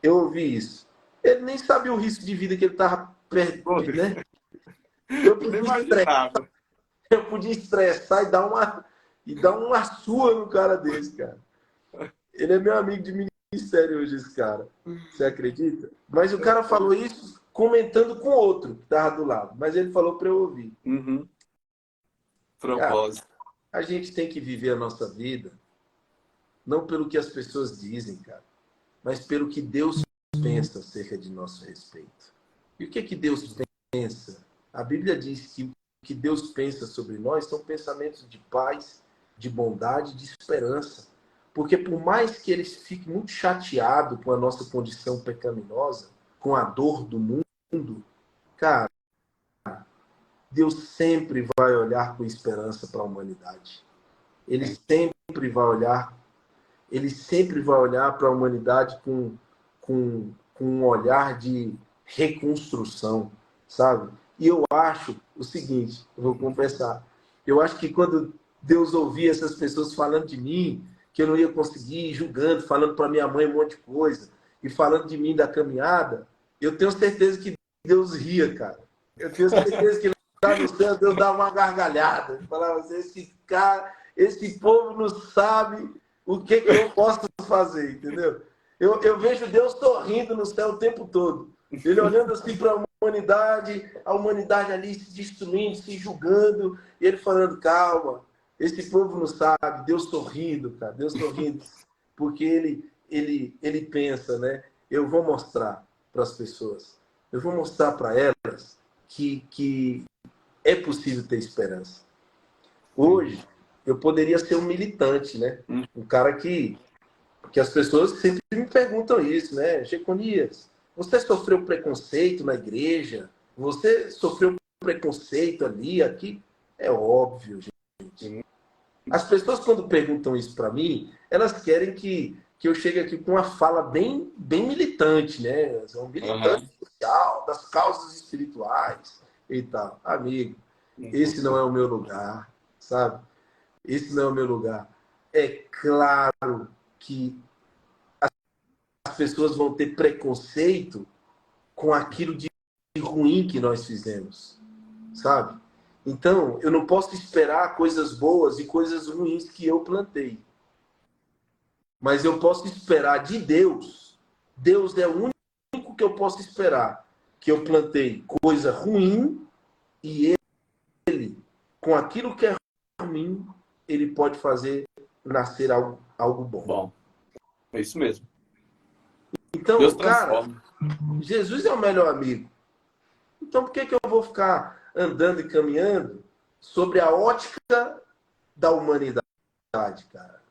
Speaker 2: Eu ouvi isso. Ele nem sabia o risco de vida que ele estava perdendo, né? Eu
Speaker 1: Eu nem
Speaker 2: podia estressar,
Speaker 1: imaginava.
Speaker 2: e dar uma sua no cara desse, cara. Ele é meu amigo de ministério hoje, esse cara. Você acredita? Mas o cara falou isso comentando com outro que estava do lado. Mas ele falou para eu ouvir.
Speaker 1: Uhum.
Speaker 2: Cara,
Speaker 1: Propósito.
Speaker 2: a gente tem que viver a nossa vida não pelo que as pessoas dizem, cara, mas pelo que Deus pensa acerca de nosso respeito. E o que Deus pensa? A Bíblia diz que o que Deus pensa sobre nós são pensamentos de paz, de bondade, de esperança. Porque por mais que eles fiquem muito chateados com a nossa condição pecaminosa, com a dor do mundo, cara, Deus sempre vai olhar com esperança para a humanidade. Ele sempre vai olhar, ele sempre vai olhar para a humanidade com um olhar de reconstrução, sabe? E eu acho o seguinte, eu vou confessar, eu acho que quando Deus ouvia essas pessoas falando de mim, que eu não ia conseguir, julgando, falando para minha mãe um monte de coisa, e falando de mim da caminhada, eu tenho certeza que Deus ria, cara. Eu tenho certeza que lá no céu Deus dava uma gargalhada. Falava assim, esse povo não sabe o que eu posso fazer, entendeu? Eu vejo Deus sorrindo no céu o tempo todo. Ele olhando assim para a humanidade ali se destruindo, se julgando, e ele falando, calma, esse povo não sabe, Deus sorrindo, cara, Deus sorrindo, porque ele pensa, né? Eu vou mostrar para as pessoas, eu vou mostrar para elas que é possível ter esperança. Hoje, eu poderia ser um militante, né? Um cara que as pessoas sempre me perguntam isso, né? Jeconias, você sofreu preconceito na igreja? Você sofreu preconceito ali, aqui? É óbvio, gente. As pessoas, quando perguntam isso para mim, elas querem que eu chegue aqui com uma fala bem militante, né? Um militante social, das causas espirituais e tal. Amigo, esse não é o meu lugar, sabe? Esse não é o meu lugar. É claro que as pessoas vão ter preconceito com aquilo de ruim que nós fizemos, sabe? Então, eu não posso esperar coisas boas e coisas ruins que eu plantei. Mas eu posso esperar de Deus. Deus é o único que eu posso esperar. Que eu plantei coisa ruim e ele, com aquilo que é ruim, ele pode fazer nascer algo bom.
Speaker 1: Bom, é isso mesmo. Deus
Speaker 2: Então, cara,
Speaker 1: transforma.
Speaker 2: Jesus é o melhor amigo. Então, por que eu vou ficar andando e caminhando sobre a ótica da humanidade, cara?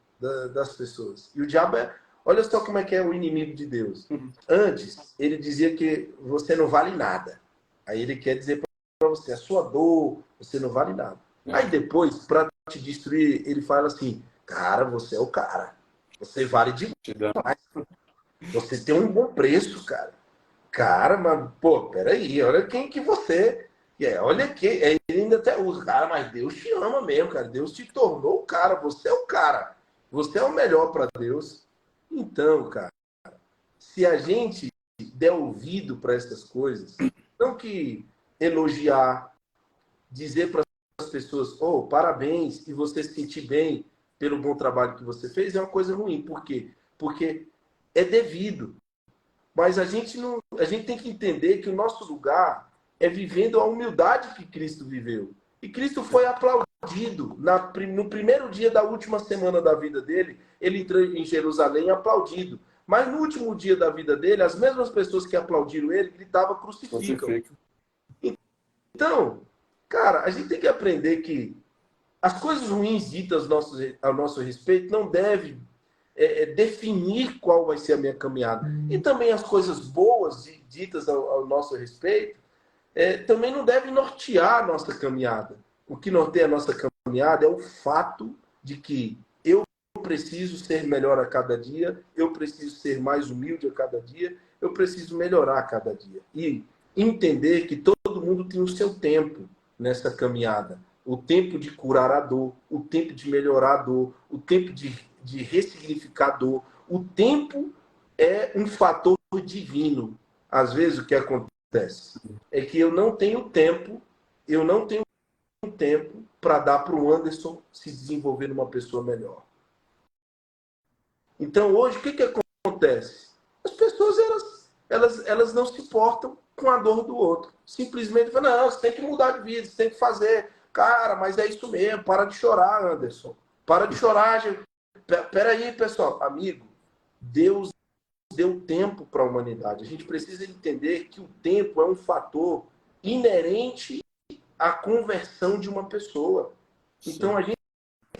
Speaker 2: Das pessoas. E o diabo é... Olha só como é que é o inimigo de Deus. Antes, ele dizia que você não vale nada. Aí ele quer dizer para você, a sua dor, você não vale nada. Aí depois, para te destruir, ele fala assim, cara, você é o cara. Você vale demais. Você tem um bom preço, cara. Cara, mas, pô, peraí, olha quem que você... olha que... Ele ainda até usa, cara, mas Deus te ama mesmo, cara. Deus te tornou o cara. Você é o cara. Você é o melhor para Deus. Então, cara, se a gente der ouvido para essas coisas, não que elogiar, dizer para as pessoas, oh, parabéns, e você se sentir bem pelo bom trabalho que você fez, é uma coisa ruim. Por quê? Porque é devido. Mas a gente tem que entender que o nosso lugar é vivendo a humildade que Cristo viveu. E Cristo foi aplaudido no primeiro dia da última semana da vida dele. Ele entrou em Jerusalém aplaudido. Mas no último dia da vida dele, as mesmas pessoas que aplaudiram ele gritavam crucificam. Então, cara, a gente tem que aprender que as coisas ruins ditas ao nosso respeito não devem definir qual vai ser a minha caminhada. E também as coisas boas ditas ao nosso respeito também não devem nortear a nossa caminhada. O que norteia a nossa caminhada é o fato de que eu preciso ser melhor a cada dia, eu preciso ser mais humilde a cada dia, eu preciso melhorar a cada dia. E entender que todo mundo tem o seu tempo nessa caminhada. O tempo de curar a dor, o tempo de melhorar a dor, o tempo de ressignificar a dor. O tempo é um fator divino. Às vezes o que acontece é que eu não tenho tempo para dar para o Anderson se desenvolver numa pessoa melhor. Então hoje o que acontece? As pessoas elas não se importam com a dor do outro. Simplesmente falam, não, você tem que mudar de vida, você tem que fazer. Cara, mas é isso mesmo, para de chorar, Anderson. Para de chorar, gente. Peraí, pessoal. Amigo, Deus deu tempo para a humanidade. A gente precisa entender que o tempo é um fator inerente à conversão de uma pessoa. Então a gente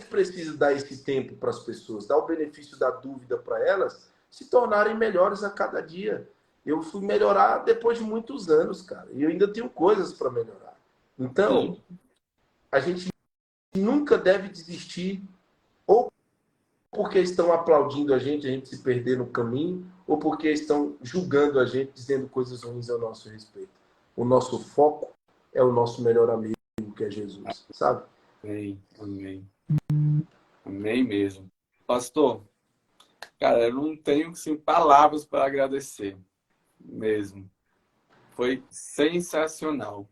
Speaker 2: precisa dar esse tempo para as pessoas, dar o benefício da dúvida para elas se tornarem melhores a cada dia. Eu fui melhorar depois de muitos anos, cara. E eu ainda tenho coisas para melhorar. Então, a gente nunca deve desistir, ou porque estão aplaudindo a gente se perder no caminho, ou porque estão julgando a gente, dizendo coisas ruins ao nosso respeito. O nosso foco é o nosso melhor amigo, que é Jesus, sabe?
Speaker 1: Amém, amém. Amém mesmo. Pastor, cara, eu não tenho assim, palavras para agradecer mesmo. Foi sensacional.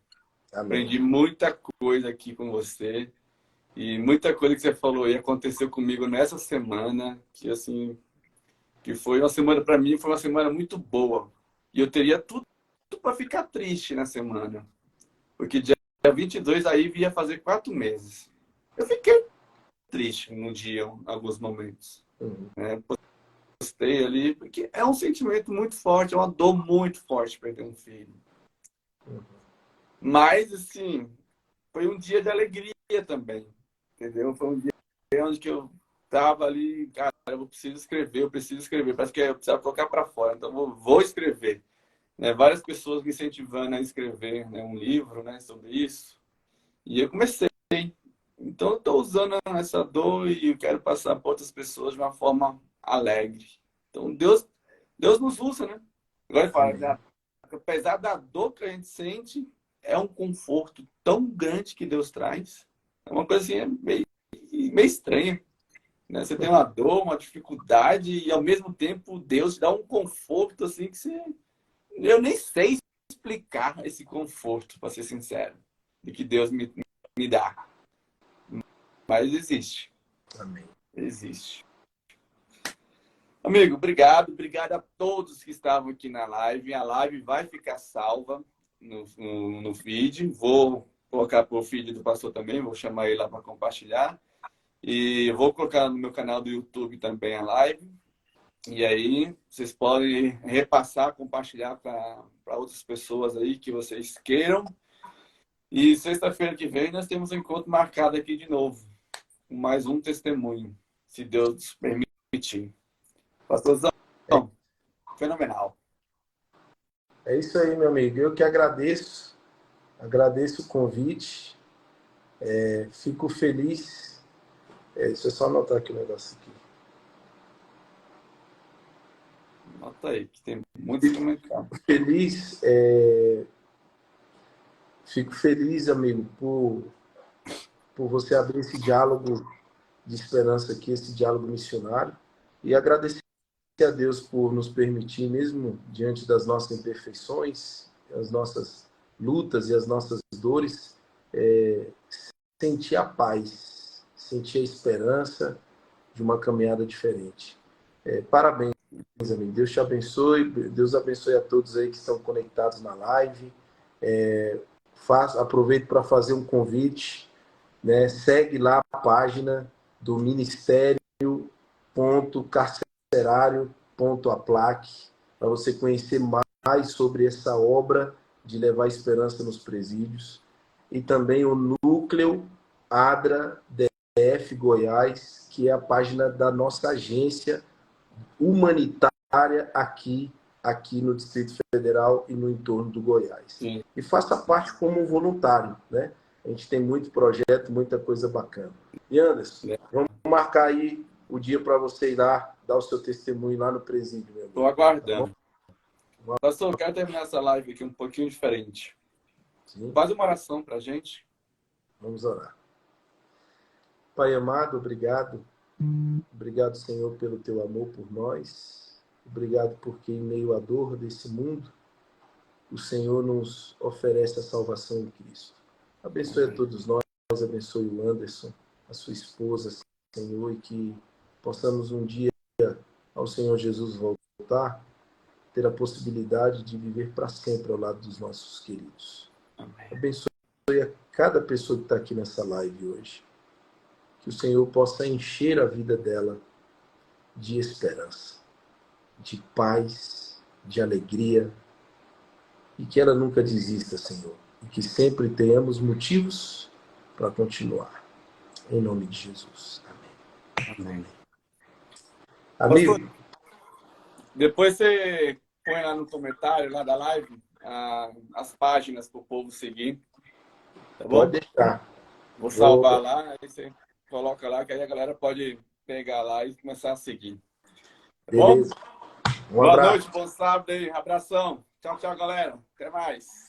Speaker 2: Amém.
Speaker 1: Aprendi muita coisa aqui com você. E muita coisa que você falou aí aconteceu comigo nessa semana, que assim, que foi uma semana para mim, foi uma semana muito boa. E eu teria tudo para ficar triste na semana. Porque dia 22 aí ia fazer 4 meses. Eu fiquei triste no dia, em alguns momentos. Né? Postei ali, porque é um sentimento muito forte, é uma dor muito forte perder um filho. Mas, assim, foi um dia de alegria também, entendeu? Foi um dia onde que eu tava ali, cara, eu preciso escrever. Parece que eu precisava colocar para fora, então eu vou escrever. Né? Várias pessoas me incentivando a escrever, né, um livro, né, sobre isso. E eu comecei. Então, eu estou usando essa dor e eu quero passar para outras pessoas de uma forma alegre. Então, Deus nos usa, né? Agora ele fala, apesar da dor que a gente sente, é um conforto tão grande que Deus traz. É uma coisa assim, meio estranha. Né? Você tem uma dor, uma dificuldade e, ao mesmo tempo, Deus te dá um conforto assim que você... Eu nem sei explicar esse conforto, para ser sincero, de que Deus me dá. Mas existe.
Speaker 2: Amém.
Speaker 1: Existe. Amigo, obrigado. Obrigado a todos que estavam aqui na live. A live vai ficar salva no feed. Vou colocar para o feed do pastor também. Vou chamar ele lá para compartilhar. E eu vou colocar no meu canal do YouTube também a live. E aí vocês podem repassar, compartilhar para outras pessoas aí que vocês queiram. E sexta-feira que vem nós temos um encontro marcado aqui de novo, com mais um testemunho, se Deus permitir. Pastorzão, fenomenal.
Speaker 2: É isso aí, meu amigo. Eu que agradeço. Agradeço o convite. Fico feliz. Deixa eu só anotar aqui o negócio aqui.
Speaker 1: Anota aí, que tem muitos comentários.
Speaker 2: Feliz, fico feliz, amigo, por você abrir esse diálogo de esperança aqui, esse diálogo missionário. E agradecer a Deus por nos permitir, mesmo diante das nossas imperfeições, as nossas lutas e as nossas dores, sentir a paz, sentir a esperança de uma caminhada diferente. Parabéns, amigo. Deus te abençoe. Deus abençoe a todos aí que estão conectados na live. Aproveito para fazer um convite, né? Segue lá a página do ministério.carcerário.aplac para você conhecer mais sobre essa obra de levar esperança nos presídios. E também o Núcleo ADRA DF Goiás, que é a página da nossa agência humanitária aqui no Distrito Federal e no entorno do Goiás.
Speaker 1: Sim.
Speaker 2: E faça parte como voluntário, né? A gente tem muito projeto, muita coisa bacana. E Anderson, vamos marcar aí o dia para você ir lá, dar o seu testemunho lá no presídio.
Speaker 1: Estou aguardando. Tá, pastor, eu quero terminar essa live aqui um pouquinho diferente.
Speaker 2: Sim.
Speaker 1: Faz uma oração para a gente.
Speaker 2: Vamos orar. Pai amado, obrigado. Obrigado, Senhor, pelo teu amor por nós. Obrigado porque em meio à dor desse mundo, o Senhor nos oferece a salvação em Cristo. Abençoe a todos nós, abençoe o Anderson, a sua esposa, Senhor, e que possamos um dia ao Senhor Jesus voltar, ter a possibilidade de viver para sempre ao lado dos nossos queridos.
Speaker 1: Amém.
Speaker 2: Abençoe a cada pessoa que está aqui nessa live hoje. Que o Senhor possa encher a vida dela de esperança, de paz, de alegria, e que ela nunca desista, Senhor. E que sempre tenhamos motivos para continuar. Em nome de Jesus. Amém.
Speaker 1: Amém.
Speaker 2: Amigo,
Speaker 1: pastor, depois você põe lá no comentário lá da live as páginas para o povo seguir. Tá bom?
Speaker 2: pode deixar.
Speaker 1: Vou salvar lá, aí você coloca lá, que aí a galera pode pegar lá e começar a seguir. Tá
Speaker 2: Beleza.
Speaker 1: bom? Boa noite, bom sábado aí. Abração. Tchau, tchau, galera. Até mais.